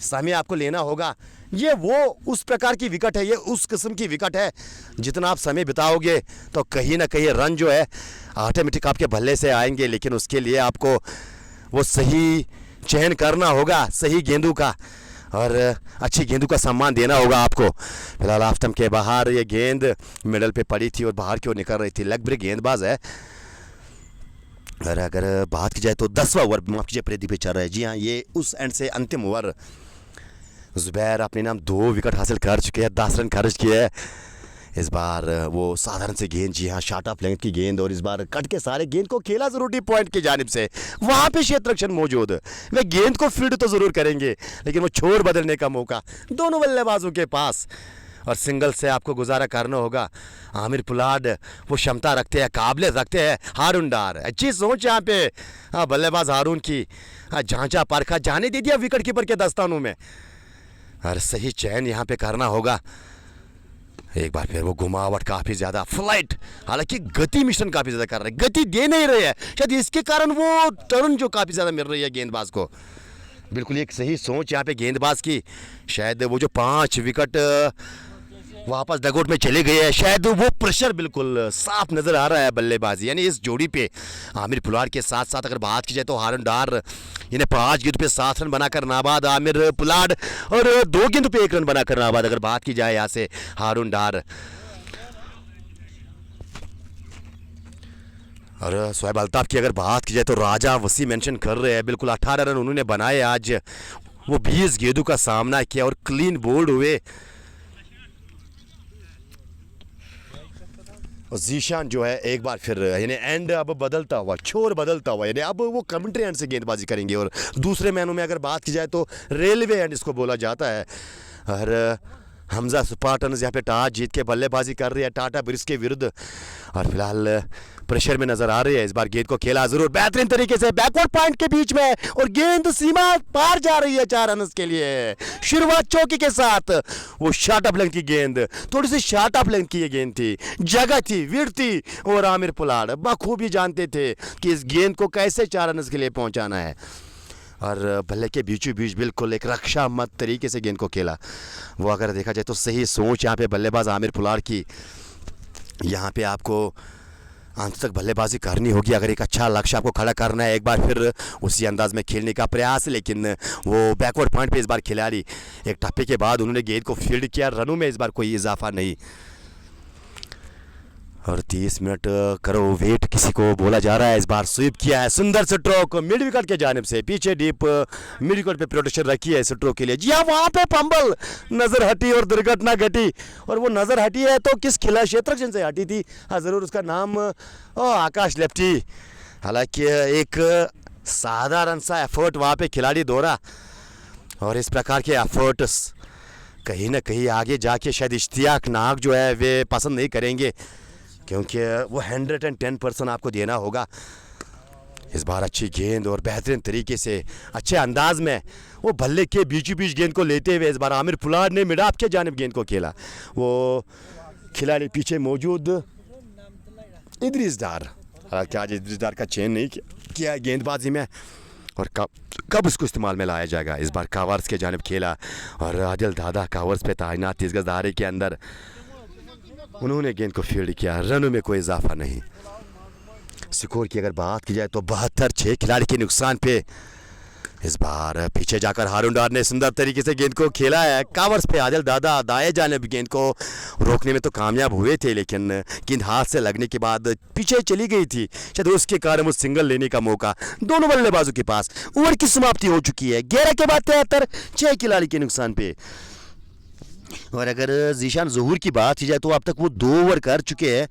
समय आपको लेना होगा। ये वो उस प्रकार की विकेट है, ये उस किस्म की विकेट है जितना आप समय बिताओगे तो कहीं ना कहीं रन जो है ऑटोमेटिक आपके बल्ले से आएंगे, लेकिन उसके लिए आपको वो सही चयन करना होगा सही गेंदों का और अच्छी गेंदों का सम्मान देना होगा आपको। फिलहाल आफ्टम के बाहर ये गेंद मिडल पे पड़ी थी और बाहर की ओर निकल रही थी, लेग ब्रेक गेंदबाज है। और अगर बात की जाए तो 10वां ओवर माफ कीजिए प्रदीप पे चल रहा है। जी हाँ, ये उस एंड से अंतिम ओवर। जुबैर अपने नाम 2 विकेट हासिल कर चुके हैं, 10 रन खर्च किए हैं। इस बार वो साधारण से गेंद, जी हाँ शॉर्ट ऑफ लेंथ की गेंद, और इस बार कट के सारे गेंद को खेला जरूर डी पॉइंट की जानिब से, वहाँ पे क्षेत्र रक्षण मौजूद, वे गेंद को फील्ड तो ज़रूर करेंगे लेकिन वो छोर बदलने का मौका दोनों बल्लेबाजों के पास, और सिंगल से आपको गुजारा करना होगा। आमिर पुलाड़ वो क्षमता रखते हैं, काबिलियत रखते हैं। हारून डार अच्छी सोच यहाँ पे बल्लेबाज हारून की, झांझा परखा जाने दे दिया विकेट कीपर के दस्तानों में, और सही चयन यहाँ पे करना होगा। एक बार फिर वो घुमावट काफ़ी ज़्यादा, फ्लाइट, हालांकि गति मिशन काफ़ी ज़्यादा कर रहे हैं, गति दे नहीं रहे हैं, शायद इसके कारण वो टर्न जो काफ़ी ज़्यादा मिल रही है गेंदबाज को। बिल्कुल एक सही सोच यहाँ पे गेंदबाज की, शायद वो जो 5 विकेट वापस डगआउट में चले गए हैं, शायद वो प्रेशर बिल्कुल साफ नज़र आ रहा है बल्लेबाजी, यानी इस जोड़ी पे आमिर पुलाड़ के साथ साथ अगर बात की जाए तो हारून डार, यानी 5 गेंद पे 7 रन बनाकर नाबाद आमिर पुलाड़, और 2 गेंद पे 1 रन बनाकर नाबाद अगर बात की जाए यहाँ से हारून डार। और शोएब अल्ताफ की अगर बात की जाए तो राजा वसी मेंशन कर रहे हैं, बिल्कुल 18 रन उन्होंने बनाए आज, वो 20 गेंदों का सामना किया और क्लीन बोल्ड हुए। और जीशान जो है एक बार फिर यानी एंड अब बदलता हुआ, छोर बदलता हुआ, यानी अब वो कमेंट्री एंड से गेंदबाजी करेंगे। और दूसरे मैनों में अगर बात की जाए तो रेलवे एंड इसको बोला जाता है, और हमजा स्पार्टन्स यहाँ पे टॉस जीत के बल्लेबाजी कर रही है टाटा ब्रिक्स के विरुद्ध और फिलहाल प्रेशर में नजर आ रही है। इस बार गेंद को खेला जरूर बेहतरीन तरीके से बैकवर्ड पॉइंट के बीच में और गेंद सीमा पार जा रही है 4 रन के लिए। शुरुआत चौके के साथ वो शॉर्ट ऑफ लेंथ की गेंद, थोड़ी सी शॉर्ट ऑफ लेंथ की ये गेंद थी, जगह थी, विड्थ थी और आमिर पुलाड़ बखूबी जानते थे कि इस गेंद को कैसे 4 रन के लिए पहुंचाना है और बल्ले के बीचों बीच बिल्कुल एक रक्षा मत तरीके से गेंद को खेला। वो अगर देखा जाए तो सही सोच यहाँ पे बल्लेबाज आमिर पुलाड़ की, यहाँ पे आपको अंत तक बल्लेबाजी करनी होगी अगर एक अच्छा लक्ष्य आपको खड़ा करना है, एक बार फिर उसी अंदाज में खेलने का प्रयास। लेकिन वो बैकवर्ड पॉइंट पे इस बार खिलाड़ी एक टप्पे के बाद उन्होंने गेंद को फील्ड किया, रनों में इस बार कोई इजाफा नहीं और 30 मिनट करो वेट किसी को बोला जा रहा है। इस बार स्वीप किया है, सुंदर स्ट्रोक मिड विकेट के जानिब से, पीछे डीप मिड विकेट पे प्रोटेक्शन रखी है स्ट्रोक के लिए। जी हाँ, वहाँ पे फंबल, नजर हटी और दुर्घटना घटी और वो नजर हटी है तो किस खिला क्षेत्ररक्षण से हटी थी? हाँ ज़रूर, उसका नाम आकाश लेफ्टी। हालांकि एक साधारण सा एफर्ट वहाँ पे खिलाड़ी दौड़ा और इस प्रकार के एफर्ट्स कहीं ना कहीं आगे जाके शायद इश्तियाक नाग जो है वे पसंद नहीं करेंगे क्योंकि वो 110% आपको देना होगा। इस बार अच्छी गेंद और बेहतरीन तरीके से अच्छे अंदाज में वो बल्ले के बीचों बीच गेंद को लेते हुए इस बार आमिर पुलाड़ ने मिड ऑफ के जानिब गेंद को खेला। वो खिलाड़ी पीछे मौजूद इदरीस डार, हालांकि आज इदरीस डार का चयन नहीं किया है गेंदबाजी में और कब उसको इस्तेमाल में लाया जाएगा। इस बार कावर्स के जानिब खेला और आदिल दादा कावर्स पे तैनात 30 गज दायरे के अंदर उन्होंने गेंद को फील्ड किया, रनों में कोई इजाफा नहीं। स्कोर की अगर बात की जाए तो 72-6 खिलाड़ी के नुकसान पे इस बार पीछे जाकर हारून डार ने सुंदर तरीके से गेंद को खेला है। कावर्स पे आदिल दादा दाएं जानिब गेंद को रोकने में तो कामयाब हुए थे लेकिन गेंद हाथ से लगने के बाद पीछे चली गई थी, शायद उसके कारण वो सिंगल लेने का मौका दोनों बल्लेबाजों के पास। ओवर की समाप्ति हो चुकी है 11 के बाद 73, 6 खिलाड़ी के नुकसान पे। और अगर जीशान ज़हूर की बात की जाए तो अब तक वो 2 ओवर कर चुके हैं।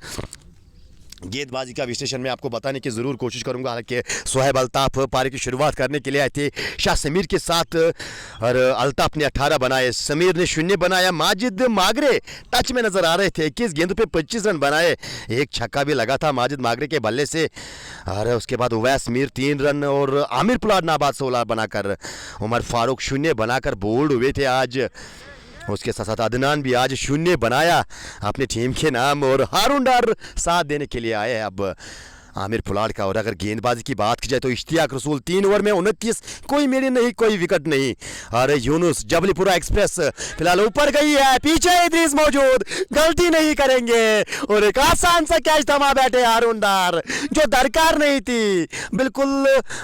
गेंदबाजी का विश्लेषण में आपको बताने की ज़रूर कोशिश करूंगा। हालांकि सोहेब अल्ताफ पारी की शुरुआत करने के लिए आए थे शाह समीर के साथ और अल्ताफ ने 18 बनाए, समीर ने 0 बनाया, माजिद मागरे टच में नज़र आ रहे थे, 21 गेंदों पे 25 रन बनाए, एक छक्का भी लगा था माजिद मागरे के बल्ले से और उसके बाद उवैस मीर 3 रन और आमिर पुलाड़ नाबाद 16 बनाकर, उमर फारूक 0 बनाकर बोल्ड हुए थे आज। उसके साथ साथ अदनान भी आज 0 बनाया अपनी टीम के नाम और हारून डार साथ देने के लिए आए हैं अब आमिर पुलाड़ का। और अगर गेंदबाजी की बात की जाए तो इश्तियाक रसूल 3 ओवर में 29, कोई मेरी नहीं, कोई विकेट नहीं। अरे यूनुस जबलीपुरा एक्सप्रेस फिलहाल ऊपर गई है, पीछे इदरीस मौजूद, गलती नहीं करेंगे और एक आसान सा कैच थमा बैठे हारून डार जो दरकार नहीं थी। बिल्कुल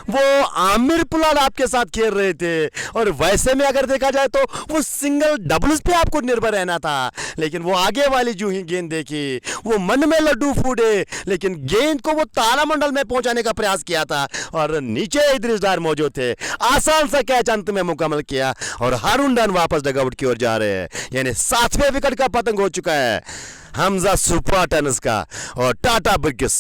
वो आमिर पुलाड़ आपके साथ खेल रहे थे और वैसे में अगर देखा जाए तो वो सिंगल डबल्स पे आपको निर्भर रहना था लेकिन वो आगे वाली जो ही गेंद देखी वो मन में लड्डू फूटे लेकिन गेंद को वो तारामंडल में पहुंचाने का प्रयास किया था और नीचे इदरीस डार मौजूद थे। आसान सा कैच अंत में मुकम्मल किया और हारून डार वापस डगआउट की ओर जा रहे हैं, यानी 7वें विकेट का पतंग हो चुका है हमजा स्पार्टन्स का और टाटा ब्रिक्स।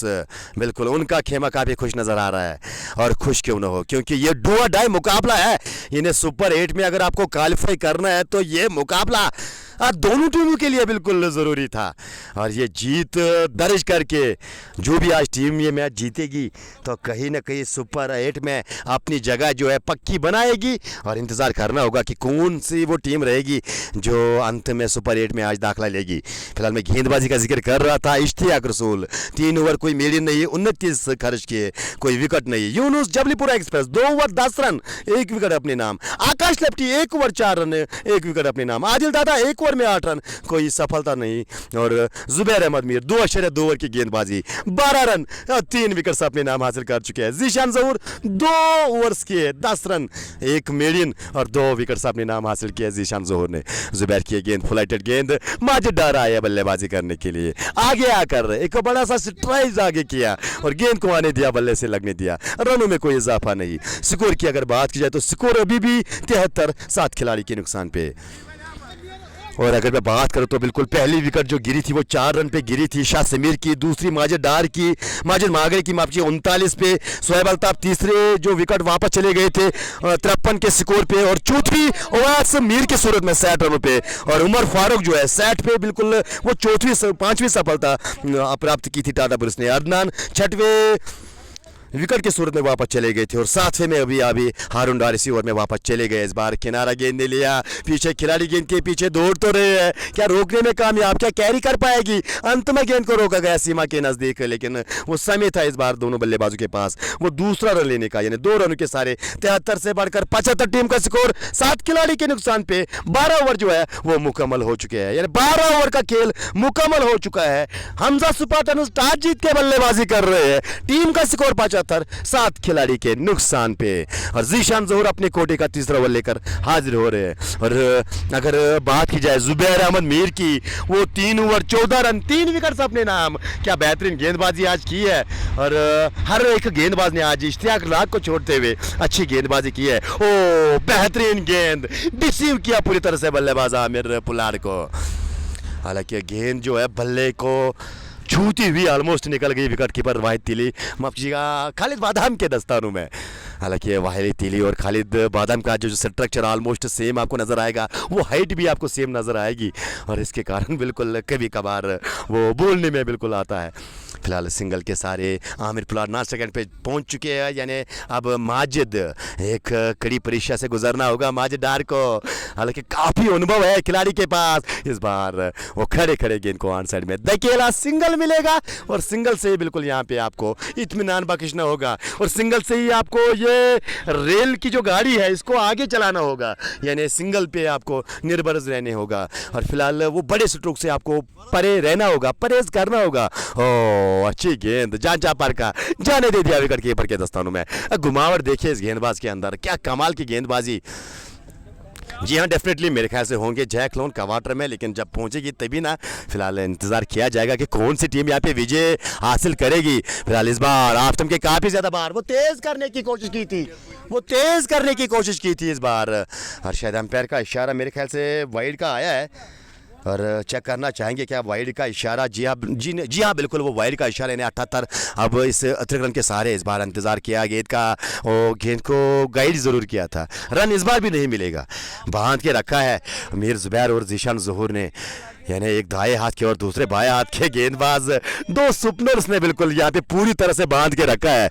बिल्कुल उनका खेमा काफ़ी खुश नज़र आ रहा है और खुश क्यों ना हो क्योंकि ये डू और डाई मुकाबला है। इन्हें सुपर 8 में अगर आपको क्वालिफाई करना है तो ये मुकाबला दोनों टीमों के लिए बिल्कुल ज़रूरी था और ये जीत दर्ज करके जो भी आज टीम ये मैच जीतेगी तो कहीं ना कहीं सुपर 8 में अपनी जगह जो है पक्की बनाएगी और इंतज़ार करना होगा कि कौन सी वो टीम रहेगी जो अंत में सुपर 8 में आज दाखिला लेगी। फिलहाल मैं गेंदबाजी का जिक्र कर रहा था, इश्तियाक रसूल 3 ओवर कोई मीडियम नहीं, 29 खर्च किए, कोई विकेट नहीं। यूनुस जबलीपुरा एक्सप्रेस 2 ओवर 10 रन, 1 विकेट अपने नाम। Akash lefty 1 over 4 run, 1 wicket अपने नाम। आदिल दादा 1 ओवर में 8 रन, कोई सफलता नहीं। और जुबैर अहमद मीर 2 ओवर की गेंदबाजी 12 रन, 3 विकेट अपने नाम हासिल कर चुके हैं। जीशान ज़हूर 2 ओवर्स किए 10 रन, 1 मीडियन और 2 विकेट अपने नाम हासिल किया जीशान ज़हूर ने। जुबैर की गेंद फ्लाइटेड गेंद, माजिद डार आया बल्लेबाजी करने के लिए, आगे आकर एक बड़ा सा स्ट्राइक आगे किया और गेंद को आने दिया, बल्ले से लगने दिया, रनों में कोई इजाफा नहीं। स्कोर की अगर बात की जाए तो स्कोर अभी भी 73, 7 खिलाड़ी के नुकसान पे। और अगर मैं बात करूं तो बिल्कुल पहली विकेट जो गिरी थी वो 4 रन पे गिरी थी शाह समीर की, दूसरी माजिद डार की, माजिद मागरे की माफ कीजिए 39 पे, शोएब अल्ताफ तीसरे जो विकेट वापस चले गए थे 53 के स्कोर पे, और चौथी ओवैस मीर की सूरत में 60 रनों पे, और उमर फारूक जो है 60 पे बिल्कुल वो पांचवी सफलता प्राप्त की थी टाटा ब्रुक्स ने। अदनान छठवें विकेट की सूरत में वापस चले गए थे, और सातवें में अभी हारून डार इसी ओवर में वापस चले गए। इस बार किनारा गेंद ने लिया, पीछे खिलाड़ी गेंद के पीछे दौड़ तो रहे हैं, क्या रोकने में कामयाब, क्या कैरी कर पाएगी, अंत में गेंद को रोका गया सीमा के नजदीक, लेकिन वो समय था इस बार दोनों बल्लेबाजों के पास वो दूसरा रन लेने का, यानी 2 रनों के सारे 73 से बढ़कर 75 टीम का स्कोर, 7 खिलाड़ी के नुकसान पे 12 ओवर जो है वो मुकम्मल हो चुके हैं, यानी 12 ओवर का खेल मुकम्मल हो चुका है। हमजा सुपाटन टॉस जीत के बल्लेबाजी कर रहे हैं, टीम का स्कोर 75, 7 खिलाड़ी के नुकसान पे, और जीशान ज़ोहर अपने कोटे का तीसरा ओवर लेकर हाजिर हो रहे हैं। और अगर बात की जाए जुबैर अहमद मीर की, वो 3 ओवर 14 रन 3 विकेट अपने नाम, क्या बेहतरीन गेंदबाजी आज की है, और हर एक गेंदबाज ने आज इश्तियाक लाख को छोड़ते हुए अच्छी गेंदबाजी की है। ओ बेहतरीन गेंद, डिसीव किया पूरी तरह से बल्लेबाज आमिर पुलार को, हालांकि गेंद जो है बल्ले को छूती हुई ऑलमोस्ट निकल गई विकेट कीपर वाहिद तिली, माफ कीजिएगा खालिद बादाम के दस्तानों में। हालांकि वाहिद तिली और खालिद बादाम का जो स्ट्रक्चर ऑलमोस्ट सेम आपको नज़र आएगा, वो हाइट भी आपको सेम नज़र आएगी, और इसके कारण बिल्कुल कभी कभार वो बोलने में बिल्कुल आता है। फिलहाल सिंगल के सारे आमिर पुलार 9 सेकंड पे पहुंच चुके हैं, यानी अब माजिद एक कड़ी परीक्षा से गुजरना होगा माजिद डार को, हालांकि काफ़ी अनुभव है खिलाड़ी के पास। इस बार वो खड़े खड़े गेंद को ऑन साइड में धकेला, सिंगल मिलेगा, और सिंगल से ही बिल्कुल यहाँ पे आपको इत्मीनान बख्शना होगा, और सिंगल से ही आपको ये रेल की जो गाड़ी है इसको आगे चलाना होगा, यानी सिंगल पे आपको निर्भर रहने होगा, और फिलहाल वो बड़े स्ट्रोक से आपको परे रहना होगा, परहेज करना होगा। ओ अच्छी गेंद जान चापर का जाने दे दिया विकेट कीपर के दस्तानों में। घुमावट देखिए इस गेंदबाज के अंदर, क्या कमाल की गेंदबाजी। जी हाँ, डेफिनेटली मेरे ख्याल से होंगे जैक लोन क्वार्टर में, लेकिन जब पहुंचेगी तभी ना, फिलहाल इंतजार किया जाएगा कि कौन सी टीम यहाँ पे विजय हासिल करेगी। फिलहाल इस बार आफ्टम के काफ़ी ज़्यादा बार वो तेज़ करने की कोशिश की थी, इस बार, और शायद अंपायर का इशारा मेरे ख्याल से वाइड का आया है, और चेक करना चाहेंगे क्या वाइड का इशारा। जी हाँ बिल्कुल वो वाइड का इशारा, यानी 78। अब इस अतिरिक्त रन के सहारे इस बार इंतज़ार किया गेंद का, और गेंद को गाइड ज़रूर किया था, रन इस बार भी नहीं मिलेगा, बांध के रखा है मीर जुबैर और जीशान ज़ोहर ने, यानी एक दाएं हाथ के और दूसरे बाएं हाथ के गेंदबाज, 2 सुपनर्स ने बिल्कुल यहाँ पे पूरी तरह से बांध के रखा है।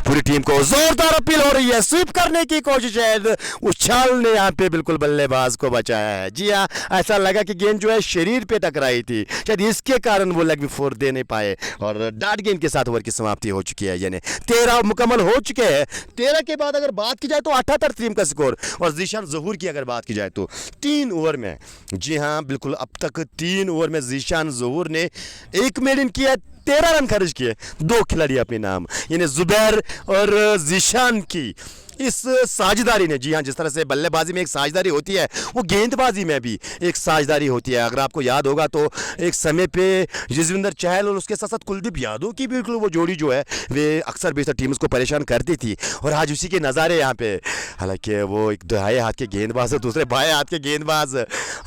पूरी टीम को जोरदार अपील हो रही है, स्वीप करने की कोशिश है, उछाल ने यहाँ पे बिल्कुल बल्लेबाज को बचाया है। जी हाँ, ऐसा लगा कि गेंद जो है शरीर पे टकराई थी, शायद इसके कारण वो लेग फोर दे नहीं पाए, और डाट गेंद के साथ ओवर की समाप्ति हो चुकी है, यानी 13 मुकम्मल हो चुके हैं। 13 के बाद अगर बात की जाए तो 78 टीम का स्कोर, और जीशान ज़ोहर की अगर बात की जाए तो 3 ओवर में, जी हाँ बिल्कुल अब तक 3 ओवर में जीशान ज़ोहर ने 1 मेडन किया, 13 रन खर्च किए, 2 खिलाड़ी अपने नाम, यानी जुबैर और जीशान की इस साझेदारी ने, जी हाँ जिस तरह से बल्लेबाजी में एक साझेदारी होती है, वो गेंदबाजी में भी एक साझेदारी होती है। अगर आपको याद होगा तो एक समय पे यजविंदर चहल और उसके साथ साथ कुलदीप यादव की बिल्कुल वो जोड़ी जो है वे अक्सर बेशतर टीम्स को परेशान करती थी, और आज उसी के नज़ारे यहाँ पे, हालांकि वो एक दाएं हाथ के गेंदबाज और दूसरे बाएं हाथ के गेंदबाज,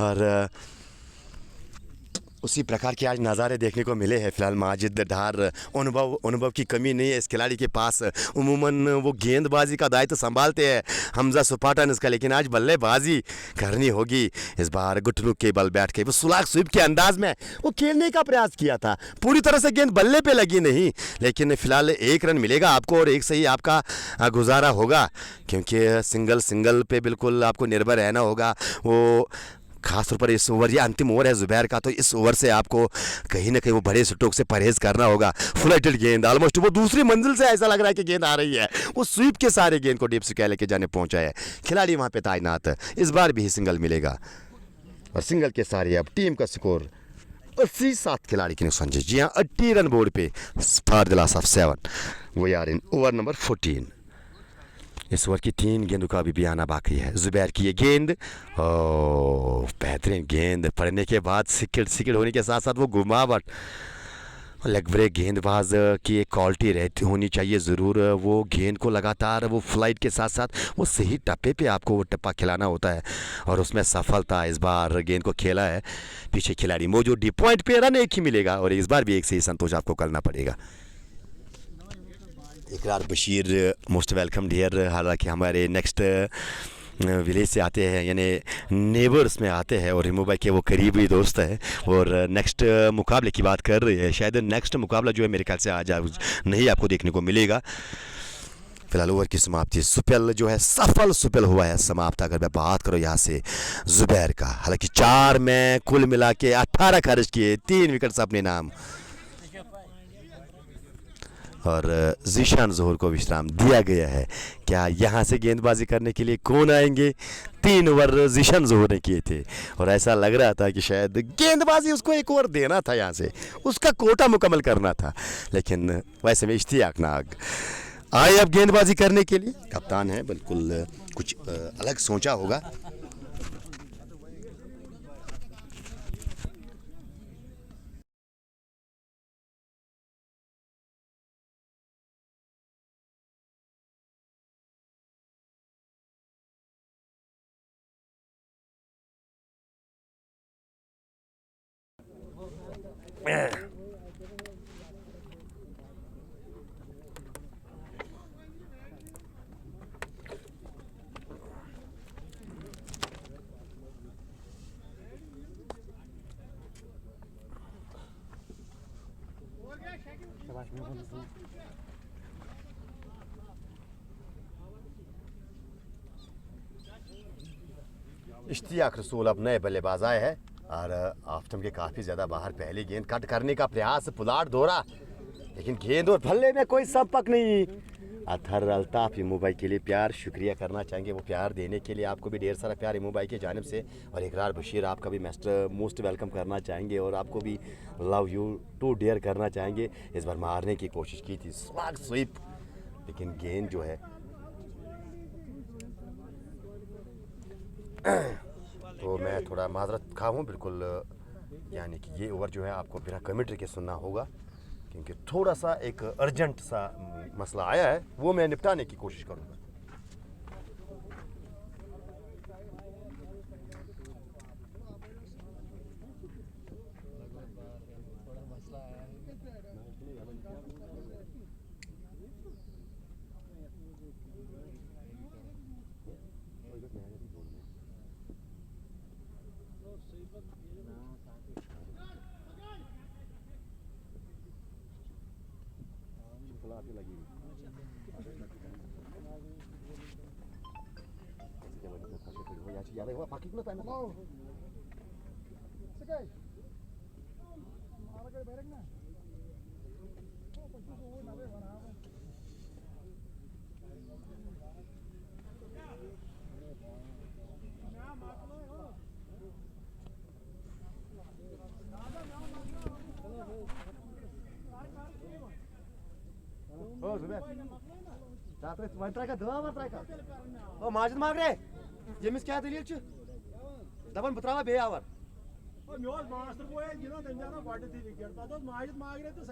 और उसी प्रकार के आज नज़ारे देखने को मिले हैं। फिलहाल माजिद डार, अनुभव की कमी नहीं है इस खिलाड़ी के पास, उमूमन वो गेंदबाजी का दायित्व संभालते हैं हमजा सुपाटन इसका, लेकिन आज बल्लेबाजी करनी होगी। इस बार घुटनों के बल बैठ के वो सुलाख स्वीप के अंदाज में वो खेलने का प्रयास किया था, पूरी तरह से गेंद बल्ले पे लगी नहीं, लेकिन फिलहाल 1 रन मिलेगा आपको, और 1 से ही आपका गुजारा होगा, क्योंकि सिंगल पे बिल्कुल आपको निर्भर रहना होगा। वो खासतौर पर इस ओवर, ये अंतिम ओवर है जुबैर का, तो इस ओवर से आपको कहीं ना कहीं वो बड़े स्ट्रोक से परहेज करना होगा। फ्लाइटेड गेंद, ऑलमोस्ट वो दूसरी मंजिल से ऐसा लग रहा है कि गेंद आ रही है, वो स्वीप के सारे गेंद को डीप स्क्वायर लेके जाने पहुंचा है, खिलाड़ी वहाँ पे तैनात है। इस बार भी सिंगल मिलेगा, और सिंगल के सारे अब टीम का स्कोर 87 खिलाड़ी के नुकसान। जी हाँ, 80 रन बोर्ड पे फॉर द लॉस ऑफ 7, वो यार इन ओवर नंबर 14। इस ओवर की 3 गेंदों का अभी भी आना बाकी है। जुबैर की ये गेंद, बेहतरीन गेंद पड़ने के बाद सिकड़ होने के साथ साथ वो घुमावट, लेग ब्रेक गेंदबाज की एक क्वालिटी रहती होनी चाहिए ज़रूर। वो गेंद को लगातार वो फ्लाइट के साथ साथ वो सही टप्पे पे आपको वो टप्पा खिलाना होता है, और उसमें सफलता इस बार गेंद को खेला है पीछे खिलाड़ी मौजूद। डी पॉइंट पे रन एक ही मिलेगा और इस बार भी एक से ही संतोष आपको करना पड़ेगा। इकरार बशीर मोस्ट वेलकम डियर। हालांकि हमारे नेक्स्ट विलेज से आते हैं, यानी नेबर्स में आते हैं, और रिमू भाई के वो करीबी दोस्त है। और नेक्स्ट मुकाबले की बात कर रही है, शायद नेक्स्ट मुकाबला जो है मेरे ख्याल से आज नहीं आपको देखने को मिलेगा। फिलहाल ओवर की समाप्ति, सुपेल जो है सफल सुपेल हुआ है समाप्त। अगर मैं बात करूँ यहाँ से जुबैर का, हालांकि 4 में कुल मिला के 18 खर्च किए, 3 विकेट्स अपने नाम, और जीशान ज़ोहर को विश्राम दिया गया है। क्या यहाँ से गेंदबाजी करने के लिए कौन आएंगे? 3 ओवर जीशान ज़ोहर ने किए थे, और ऐसा लग रहा था कि शायद गेंदबाजी उसको एक ओवर देना था, यहाँ से उसका कोटा मुकम्मल करना था। लेकिन वैसे में इश्तियाक नाग आए अब गेंदबाजी करने के लिए। कप्तान है, बिल्कुल कुछ अलग सोचा होगा। इश्तियाक रसूल अब नए बल्लेबाज आए हैं, और आफ्टम के काफ़ी ज़्यादा बाहर पहली गेंद कट करने का प्रयास, पुलाड़ दौरा, लेकिन गेंद और भल्ले में कोई संपर्क नहीं। अथर अल्ताफ इमू भाई के लिए प्यार शुक्रिया करना चाहेंगे, वो प्यार देने के लिए आपको भी ढेर सारा प्यार इमू भाई की जानिब से। और इकरार बशीर आपका भी मोस्ट वेलकम करना चाहेंगे, और आपको भी लव यू टू डेयर करना चाहेंगे। इस बार मारने की कोशिश की थी स्लैग स्वीप, लेकिन गेंद जो है तो मैं थोड़ा माजरत खा हूँ बिल्कुल, यानी कि ये ओवर जो है आपको बिना कमेंट्री के सुनना होगा, क्योंकि थोड़ा सा एक अर्जेंट सा मसला आया है, वो मैं निपटाने की कोशिश करूँगा। माजिद माग रे यमिस क्या दलील दपान बह त्रा बे आवर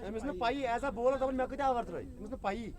अमिस न पाई एज अ बोलर दपान मे कत आवर त्रै अमिस न पाई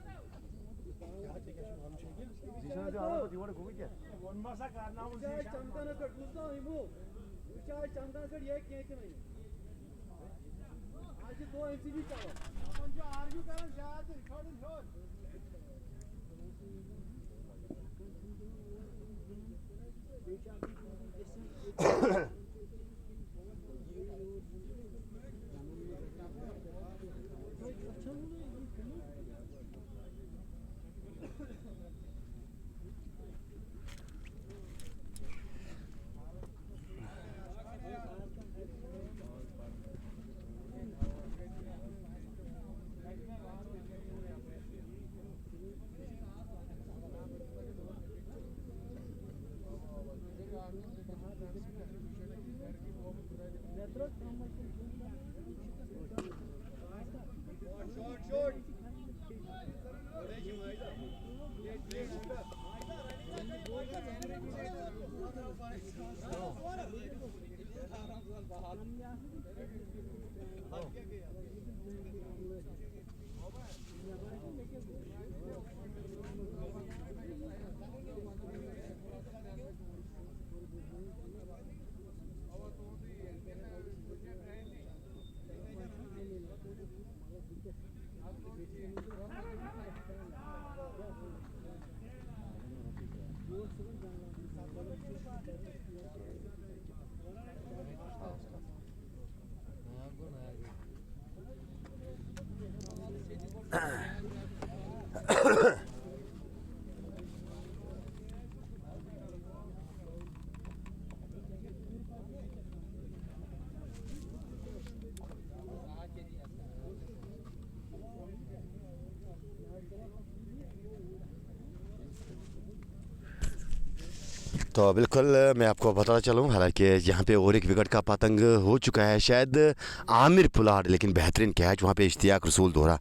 तो बिल्कुल मैं आपको बताना चलूँ, हालांकि यहाँ पे और एक विकेट का पतंग हो चुका है, शायद आमिर पुलाड़, लेकिन बेहतरीन कैच वहाँ पे इश्तियाक रसूल दोहरा।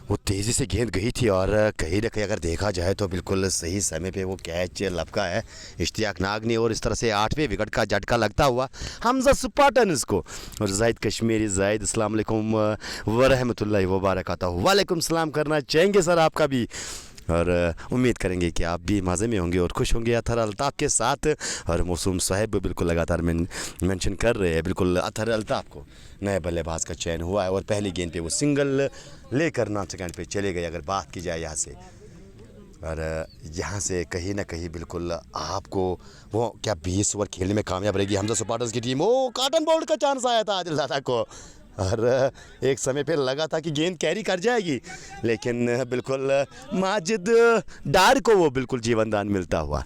वो तेज़ी से गेंद गई थी और कहीं ना कहीं अगर देखा जाए तो बिल्कुल सही समय पे वो कैच लपका है इश्तियाक नाग ने, और इस तरह से 8वें विकेट का झटका लगता हुआ हमजा स्पार्टन इसको। और जाहिद कश्मीरी, जाहिद अस्सलाम वालेकुम व रहमतुल्लाहि व बरकातहू। वालेकुम सलाम करना चाहेंगे सर आपका भी, और उम्मीद करेंगे कि आप भी मज़े में होंगे और खुश होंगे अतहर अल्ताफ़ के साथ। और मौसूम साहब बिल्कुल लगातार मेंशन कर रहे हैं, बिल्कुल अतहर अल्ताफ़ को नए बल्लेबाज का चयन हुआ है और पहली गेंद पे वो सिंगल लेकर 9 सेकंड पे चले गए। अगर बात की जाए यहाँ से, और यहाँ से कहीं ना कहीं बिल्कुल आपको वो क्या 20 ओवर खेलने में कामयाब रहेगी हमजा स्पार्टन्स की टीम। ओ कॉटन बोल्ट का चांस आया था आदिल दादा को, और एक समय पे लगा था कि गेंद कैरी कर जाएगी, लेकिन बिल्कुल माजिद डार को वो बिल्कुल जीवन दान मिलता हुआ,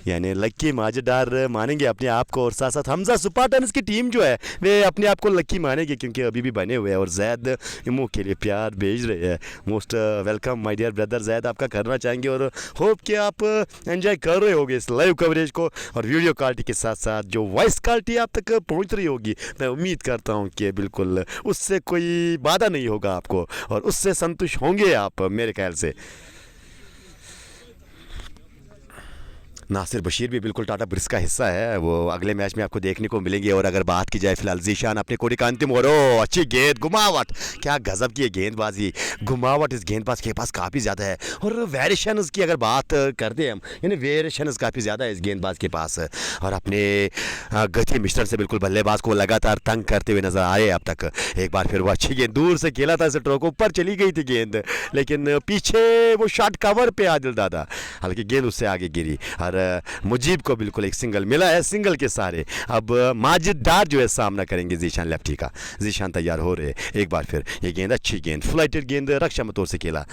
यानी लक्की माजिद डार मानेंगे अपने आप को, और साथ साथ हमजा स्पार्टन्स की टीम जो है वे अपने आप को लक्की मानेंगे क्योंकि अभी भी बने हुए हैं और जैद इमो के लिए प्यार भेज रहे हैं। Most welcome my dear brother Zaid आपका करना चाहेंगे, और होप कि आप एंजॉय कर रहे होगे इस लाइव कवरेज को, और वीडियो क्वालिटी के साथ साथ जो वॉइस क्वालिटी आप तक पहुंच रही होगी, मैं उम्मीद करता हूं कि बिल्कुल उससे कोई बाधा नहीं होगा आपको और उससे संतुष्ट होंगे आप मेरे ख्याल से। नासिर बशीर भी बिल्कुल टाटा ब्रिक्स का हिस्सा है, वो अगले मैच में आपको देखने को मिलेंगे। और अगर बात की जाए फिलहाल जीशान अपने कोडी का अंतिम ओवर, अच्छी गेंद, घुमावट, क्या गजब की है गेंदबाजी, घुमावट इस गेंदबाज के पास काफ़ी ज़्यादा है, और वेरिएशंस की अगर बात करते हैं हम, यानी वेरिएशंस काफ़ी ज़्यादा है इस गेंदबाज के पास, और अपने गति मिश्रण से बिल्कुल बल्लेबाज को लगातार तंग करते हुए नजर आए अब तक। एक बार फिर वो अच्छी गेंद दूर से खेला था, स्ट्रोक ऊपर चली गई थी गेंद, लेकिन पीछे वो शॉट कवर पे आदिल दादा, हालांकि गेंद उससे आगे गिरी, और मुजीब को बिल्कुल एक सिंगल मिला है। सिंगल के सारे अब माजिद डार जो है सामना करेंगे जीशान लेफ्टी का। जीशान तैयार हो रहे, एक बार फिर ये गेंद अच्छी गेंद, फ्लाइटेड गेंद, रक्षा मतोर से खेला।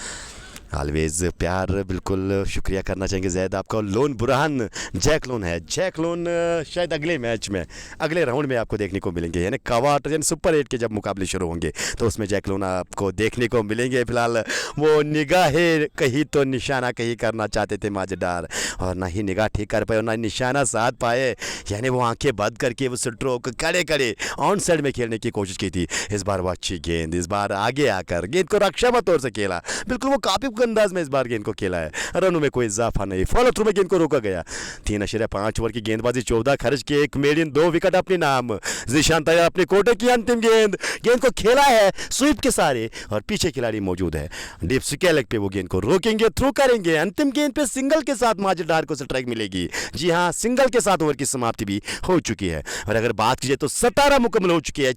ऑलवेज प्यार, बिल्कुल शुक्रिया करना चाहेंगे जैद आपका। लोन बुरहान, जैक लोन है, जैक लोन शायद अगले मैच में, अगले राउंड में आपको देखने को मिलेंगे, यानी कवाट यानी सुपर 8 के जब मुकाबले शुरू होंगे तो उसमें जैक लोन आपको देखने को मिलेंगे। फिलहाल वो निगाहें कहीं तो निशाना कहीं करना चाहते थे माजदार, और ना ही निगाह ठीक कर पाए और ना निशाना साध पाए, यानी वो आंखें बंद करके वो स्ट्रोक खड़े खड़े ऑन साइड में खेलने की कोशिश की थी। इस बार वो अच्छी गेंद, इस बार आगे आकर गेंद को रक्षा मतोर से खेला, बिल्कुल वो काफ़ी अंदाज में इस बार गेंद को खेला है, रनों में कोई इजाफा नहीं, फॉलो थ्रू में गेंद को रोका गया। 3.5 ओवर की गेंदबाजी, 14 खर्च के 1 मेडियन 2 विकेट अपने नाम। जीशान तैयार अपने कोटे की अंतिम गेंद, गेंद को खेला है स्वीप के सारे, और पीछे खिलाड़ी मौजूद है डीप स्केलक पे, वो गेंद को रोकेंगे, थ्रू करेंगे। अंतिम गेंद पे सिंगल के साथ माजिद डार को स्ट्राइक मिलेगी। जी हाँ, सिंगल के साथ ओवर की समाप्ति भी हो चुकी है, और अगर बात की जाए तो 17 मुकम्मल हो चुकी है,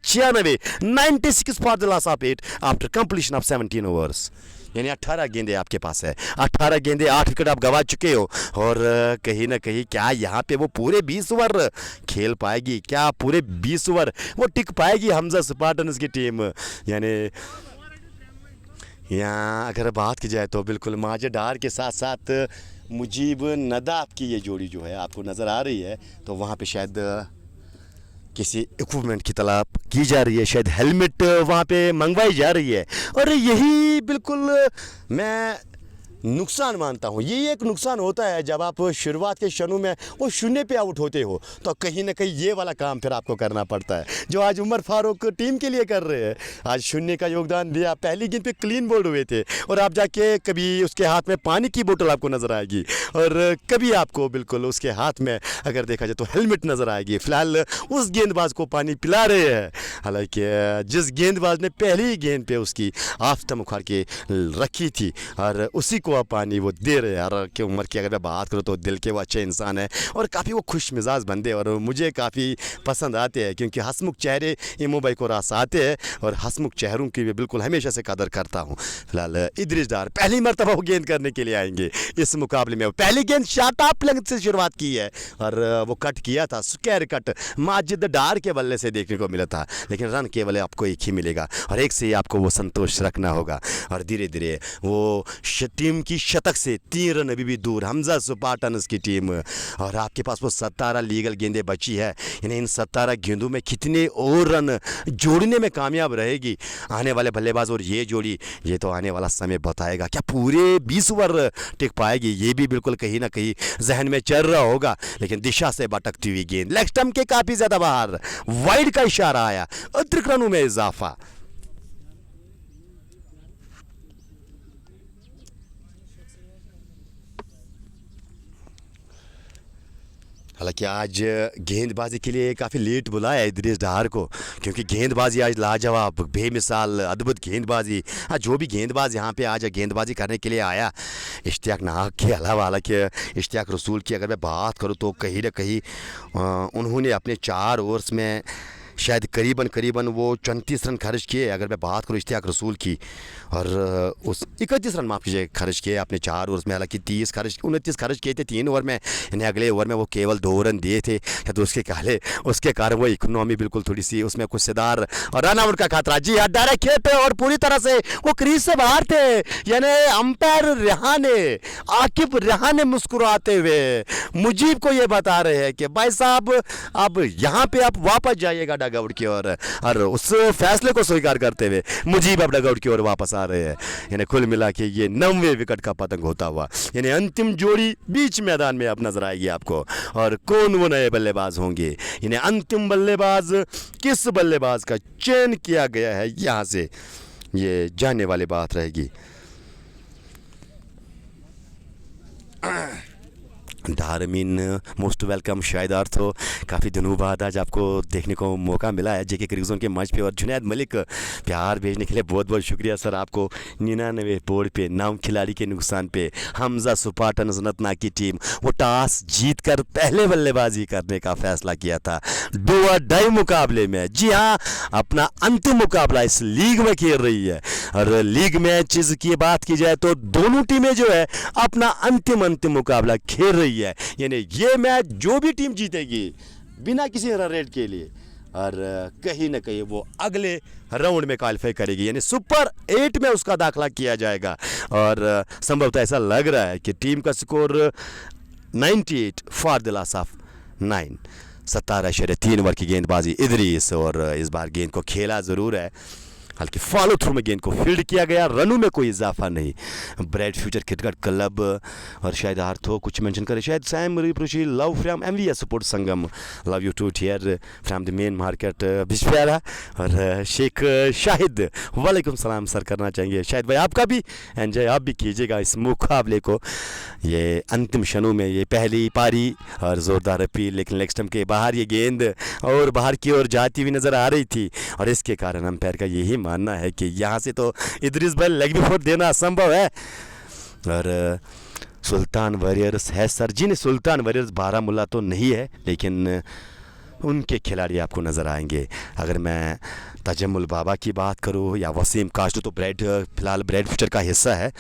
96 for the loss of 8 after completion of 17 overs, यानी 18 गेंदें आपके पास है, 18 गेंदें, 8 विकेट आप गंवा चुके हो। और कहीं ना कहीं क्या यहाँ पे वो पूरे 20 ओवर खेल पाएगी, क्या पूरे 20 ओवर वो टिक पाएगी हमजा स्पार्टन्स की टीम? यानी यहाँ अगर बात की जाए तो बिल्कुल माजिद डार के साथ साथ मुजीब नदाब की ये जोड़ी जो है आपको नज़र आ रही है, तो वहाँ पे शायद किसी इक्विपमेंट की तलाश की जा रही है, शायद हेलमेट वहाँ पे मंगवाई जा रही है, और यही बिल्कुल मैं नुकसान मानता हूँ। ये एक नुकसान होता है जब आप शुरुआत के क्षणों में वो शून्य पे आउट होते हो, तो कहीं ना कहीं ये वाला काम फिर आपको करना पड़ता है जो आज उमर फारूक टीम के लिए कर रहे हैं। आज शून्य का योगदान दिया, पहली गेंद पे क्लीन बोल्ड हुए थे, और आप जाके कभी उसके हाथ में पानी की बोतल आपको नज़र आएगी, और कभी आपको बिल्कुल उसके हाथ में अगर देखा जाए तो हेलमेट नज़र आएगी। फिलहाल उस गेंदबाज को पानी पिला रहे हैं, हालांकि जिस गेंदबाज ने पहली गेंद पे उसकी आफ्ता मुखार के रखी थी, और उसी को पानी वो दे रहे हैं। यार कि उम्र की अगर मैं बात करूँ तो दिल के वो अच्छे इंसान है, और काफ़ी वो खुश मिजाज बंदे, और मुझे काफ़ी पसंद आते हैं क्योंकि हंसमुख चेहरे इमो भाई को रास आते हैं, और हंसमुख चेहरों की भी बिल्कुल हमेशा से कदर करता हूँ। फिलहाल इदरीस डार पहली मरतबा वो गेंद करने के लिए आएंगे इस मुकाबले में। पहली गेंद शॉट ऑफ लेंथ से शुरुआत की है, और वो कट किया था, स्क्वायर कट माजिद डार के बल्ले से देखने को मिला था, लेकिन रन केवल आपको एक ही मिलेगा, और एक से ही आपको वो संतोष रखना होगा, और धीरे धीरे वो टीम टीम की शतक से 3 रन अभी भी दूर, हमजा स्पार्टन्स की टीम। और आपके पास वो 17 लीगल गेंदें बची है, यानी इन 17 गेंदों में कितने और रन जोड़ने में कामयाब रहेगी आने वाले बल्लेबाज। और ये जोड़ी, ये तो आने वाला समय बताएगा, क्या पूरे 20 ओवर टिक पाएगी, ये भी बिल्कुल कहीं ना कहीं जहन में चल रहा होगा। लेकिन दिशा से भटकती हुई गेंद लेग स्टंप के काफी ज्यादा बाहर, वाइड का इशारा आया, अतिरिक्त रनों में इजाफा। हालांकि आज गेंदबाजी के लिए काफ़ी लेट बुलाया इदरीस डार को, क्योंकि गेंदबाजी आज लाजवाब, बेमिसाल, अद्भुत गेंदबाजी। हाँ, जो भी गेंदबाज यहाँ पे आज गेंदबाजी करने के लिए आया, इश्तियाक नाग के अलावा, हालांकि इश्तियाक रसूल की अगर मैं बात करूँ तो कहीं ना कहीं उन्होंने अपने 4 ओवर्स में शायद करीबन वो 34 रन खर्च किए। अगर मैं बात करूँ इश्तियाक रसूल की, और उस 31 रन माफ़ कीजिए खर्च किए अपने 4 ओवर्स में। हालांकि 29 खर्च किए थे 3 ओवर में, यानी अगले ओवर में वो केवल 2 रन दिए थे, या तो उसके कारण वो इकोनॉमी बिल्कुल थोड़ी सी उसमें कुछ सेदार और रन आउट का खतरा। जी हाँ, डायरेक्ट खेल पे और पूरी तरह से वो क्रीज से बाहर थे, यानी अंपायर आकिब रेहान ने मुस्कुराते हुए मुजीब को ये बता रहे हैं कि भाई साहब अब यहाँ पे आप वापस जाइएगा डगआउट की ओर, और उस फैसले को स्वीकार करते हुए मुजीब अब डगआउट की ओर वापस आ रहे हैं। यानी कुल मिला के ये 9वें विकेट का पतंग होता हुआ, यानी अंतिम जोड़ी बीच मैदान में अब नजर आएगी आपको। और कौन वो नए बल्लेबाज होंगे, यानी अंतिम बल्लेबाज किस बल्लेबाज का चयन किया गया है, यहाँ से ये जानने वाली बात रहेगी। धारमीन मोस्ट वेलकम शाहिद आर्थो, काफ़ी दिनों बाद आज आपको देखने को मौका मिला है जेके क्रिकेट जोन के मंच पे। और जुनैद मलिक, प्यार भेजने के लिए बहुत बहुत शुक्रिया सर आपको। 99 बोर्ड पे 9 खिलाड़ी के नुकसान पे हमजा स्पार्टन्स नतना की टीम वो टॉस जीत कर पहले बल्लेबाजी करने का फैसला किया था 2 मुकाबले में। जी हाँ, अपना अंतिम मुकाबला इस लीग में खेल रही है। और लीग मैचेस की बात की जाए तो दोनों टीमें जो है अपना अंतिम मुकाबला खेल रही है, यानी ये मैच जो भी टीम जीतेगी बिना किसी रन रेट के लिए, और कहीं ना कहीं वो अगले राउंड में क्वालिफाई करेगी, यानी सुपर 8 में उसका दाखला किया जाएगा। और संभवतः ऐसा लग रहा है कि टीम का score 98 for the loss of 9। 17.3 over की गेंदबाजी इदरीस, और इस बार गेंद को खेला ज़रूर है, हल्की फॉलो थ्रू में गेंद को फील्ड किया गया, रनों में कोई इजाफा नहीं। ब्राइट फ्यूचर क्रिकेट क्लब और शायद आर्थो कुछ मेंशन करे, शायद सैम रिप्रोशी love from MVA support Sangam, love you too here from the main market बिस्फेरा। और शेख शाहिद वालेकुम सलाम सर करना चाहेंगे, शायद भाई आपका भी एंजॉय आप भी कीजिएगा इस मुकाबले को। ये अंतिम क्षणों में ये पहली पारी और ज़ोरदार अपील, लेकिन लेग स्टंप के बाहर ये गेंद और बाहर की ओर जाती हुई नज़र आ रही थी, और इसके कारण अंपायर का यही मानना है कि यहाँ से तो इदरीस भाई लेग बिफोर देना असंभव है। और सुल्तान वॉरियर्स है सर जी, ने सुल्तान वॉरियर्स बारामुल्ला तो नहीं है, लेकिन उनके खिलाड़ी आपको नज़र आएंगे। अगर मैं तजम्मुल बाबा की बात करूं या वसीम काश्त, तो फिलहाल ब्राइट फ्यूचर का हिस्सा है,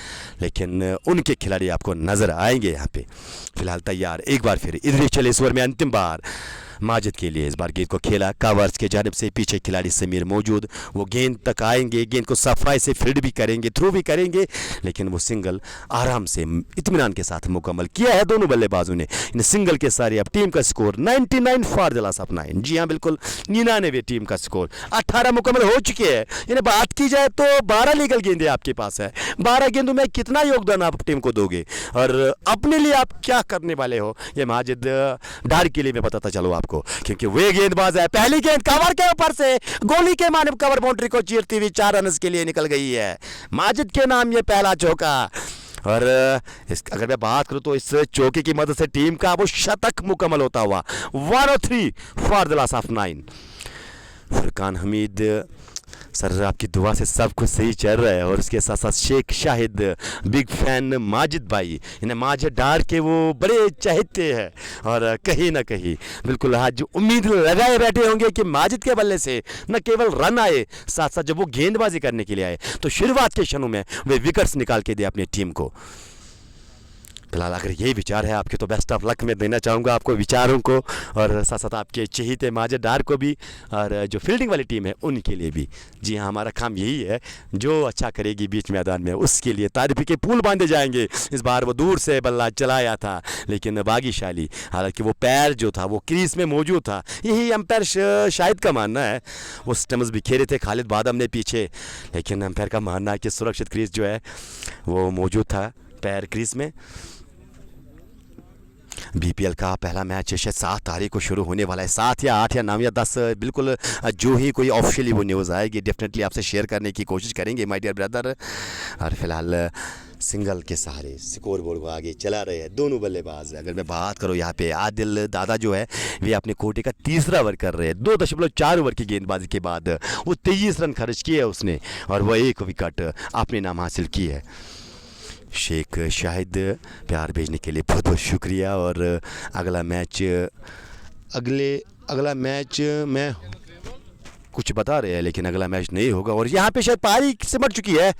लेकिन उनके खिलाड़ी आपको नज़र आएंगे यहाँ पे। फिलहाल तैयार, एक बार फिर इदरीस चले इस ओवर में अंतिम बार माजिद के लिए। इस बार गेंद को खेला कवर्स के जानिब से, पीछे खिलाड़ी समीर मौजूद, वो गेंद तक आएंगे, गेंद को सफाई से फील्ड भी करेंगे, थ्रू भी करेंगे, लेकिन वो सिंगल आराम से इत्मीनान के साथ मुकम्मल किया है दोनों बल्लेबाजों ने। इन सिंगल के सारे अब टीम का score 99 for the loss of 9। जी हाँ बिल्कुल, 99 टीम का स्कोर, 18 मुकम्मल हो चुके हैं। यानी बात की जाए तो 12 लीगल गेंदें आपके पास है, 12 गेंदों में कितना योगदान आप टीम को दोगे और अपने लिए आप क्या करने वाले हो, ये माजिद डार के लिए मैं बताता चलो आपको, क्योंकि वे गेंदबाज है। पहली गेंद कवर के ऊपर से गोली के मानिब कवर बाउंड्री को चीरती हुई 4 रन के लिए निकल गई है। माजिद के नाम ये पहला चौका, और अगर मैं बात करूं तो इस चौके की मदद से टीम का वो शतक मुकम्मल होता हुआ 103 for the loss of 9। Furqan Hamid sir, आपकी दुआ से सब कुछ सही चल रहा है, और उसके साथ साथ शेख शाहिद बिग फैन माजिद भाई, इन्हें माजिद डार के वो बड़े चाहते हैं, और कहीं ना कहीं बिल्कुल आज जो उम्मीद लगाए बैठे होंगे कि माजिद के बल्ले से न केवल रन आए, साथ साथ जब वो गेंदबाजी करने के लिए आए तो शुरुआत के क्षणों में वे विकेट्स निकाल के दे अपनी टीम को। फिलहाल अगर यही विचार है आपके तो बेस्ट ऑफ लक मैं देना चाहूँगा आपको विचारों को, और साथ साथ आपके चहेते माजरदार को भी, और जो फील्डिंग वाली टीम है उनके लिए भी। जी हाँ, हमारा काम यही है, जो अच्छा करेगी बीच मैदान में उसके लिए तारीफ़ी के पुल बांधे जाएंगे। इस बार वो दूर से बल्ला चलाया था लेकिन भाग्यशाली, हालांकि वो पैर जो था वो क्रीज में मौजूद था, यही अंपायर शाहिद का मानना है। वो स्टम्प्स बिखेरे थे खालिद बादम ने पीछे, लेकिन अंपायर का मानना है कि सुरक्षित क्रीज जो है वो मौजूद था पैर क्रीज में। बीपीएल का पहला मैच शायद 7 तारीख को शुरू होने वाला है, 7 या 8 या 9 या 10, बिल्कुल जो ही कोई ऑफिशियली वो न्यूज़ आएगी डेफिनेटली आपसे शेयर करने की कोशिश करेंगे माय डियर ब्रदर। और फिलहाल सिंगल के सहारे स्कोर बोर्ड को आगे चला रहे हैं दोनों बल्लेबाज। अगर मैं बात करूं यहाँ पे आदिल दादा जो है वे अपने कोटे का तीसरा ओवर कर रहे हैं। 2.4 ओवर की गेंदबाजी के बाद वो 23 रन खर्च किए है उसने, और वह 1 विकेट अपने नाम हासिल की है। शेख शाहिद प्यार भेजने के लिए बहुत बहुत शुक्रिया। और अगला मैच में कुछ बता रहे हैं लेकिन अगला मैच नहीं होगा, और यहाँ पे शायद पारी सिमट चुकी है।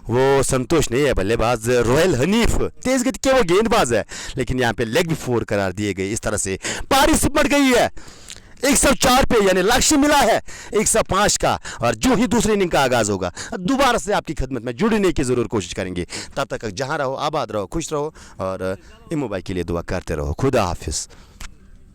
वो संतोष नहीं है बल्लेबाज, रोयल हनीफ तेज गति के वो गेंदबाज है, लेकिन यहाँ पे लेग भी 4 करार दिए गए। इस तरह से पारी सिमट गई है 104 पे, यानी लक्ष्य मिला है 105 का। और जो ही दूसरी इनिंग का आगाज होगा दोबारा से आपकी खिदमत में जुड़ने की ज़रूर कोशिश करेंगे। तब तक जहाँ रहो आबाद रहो, खुश रहो, और इमो भाई के लिए दुआ करते रहो। खुदा हाफिज़।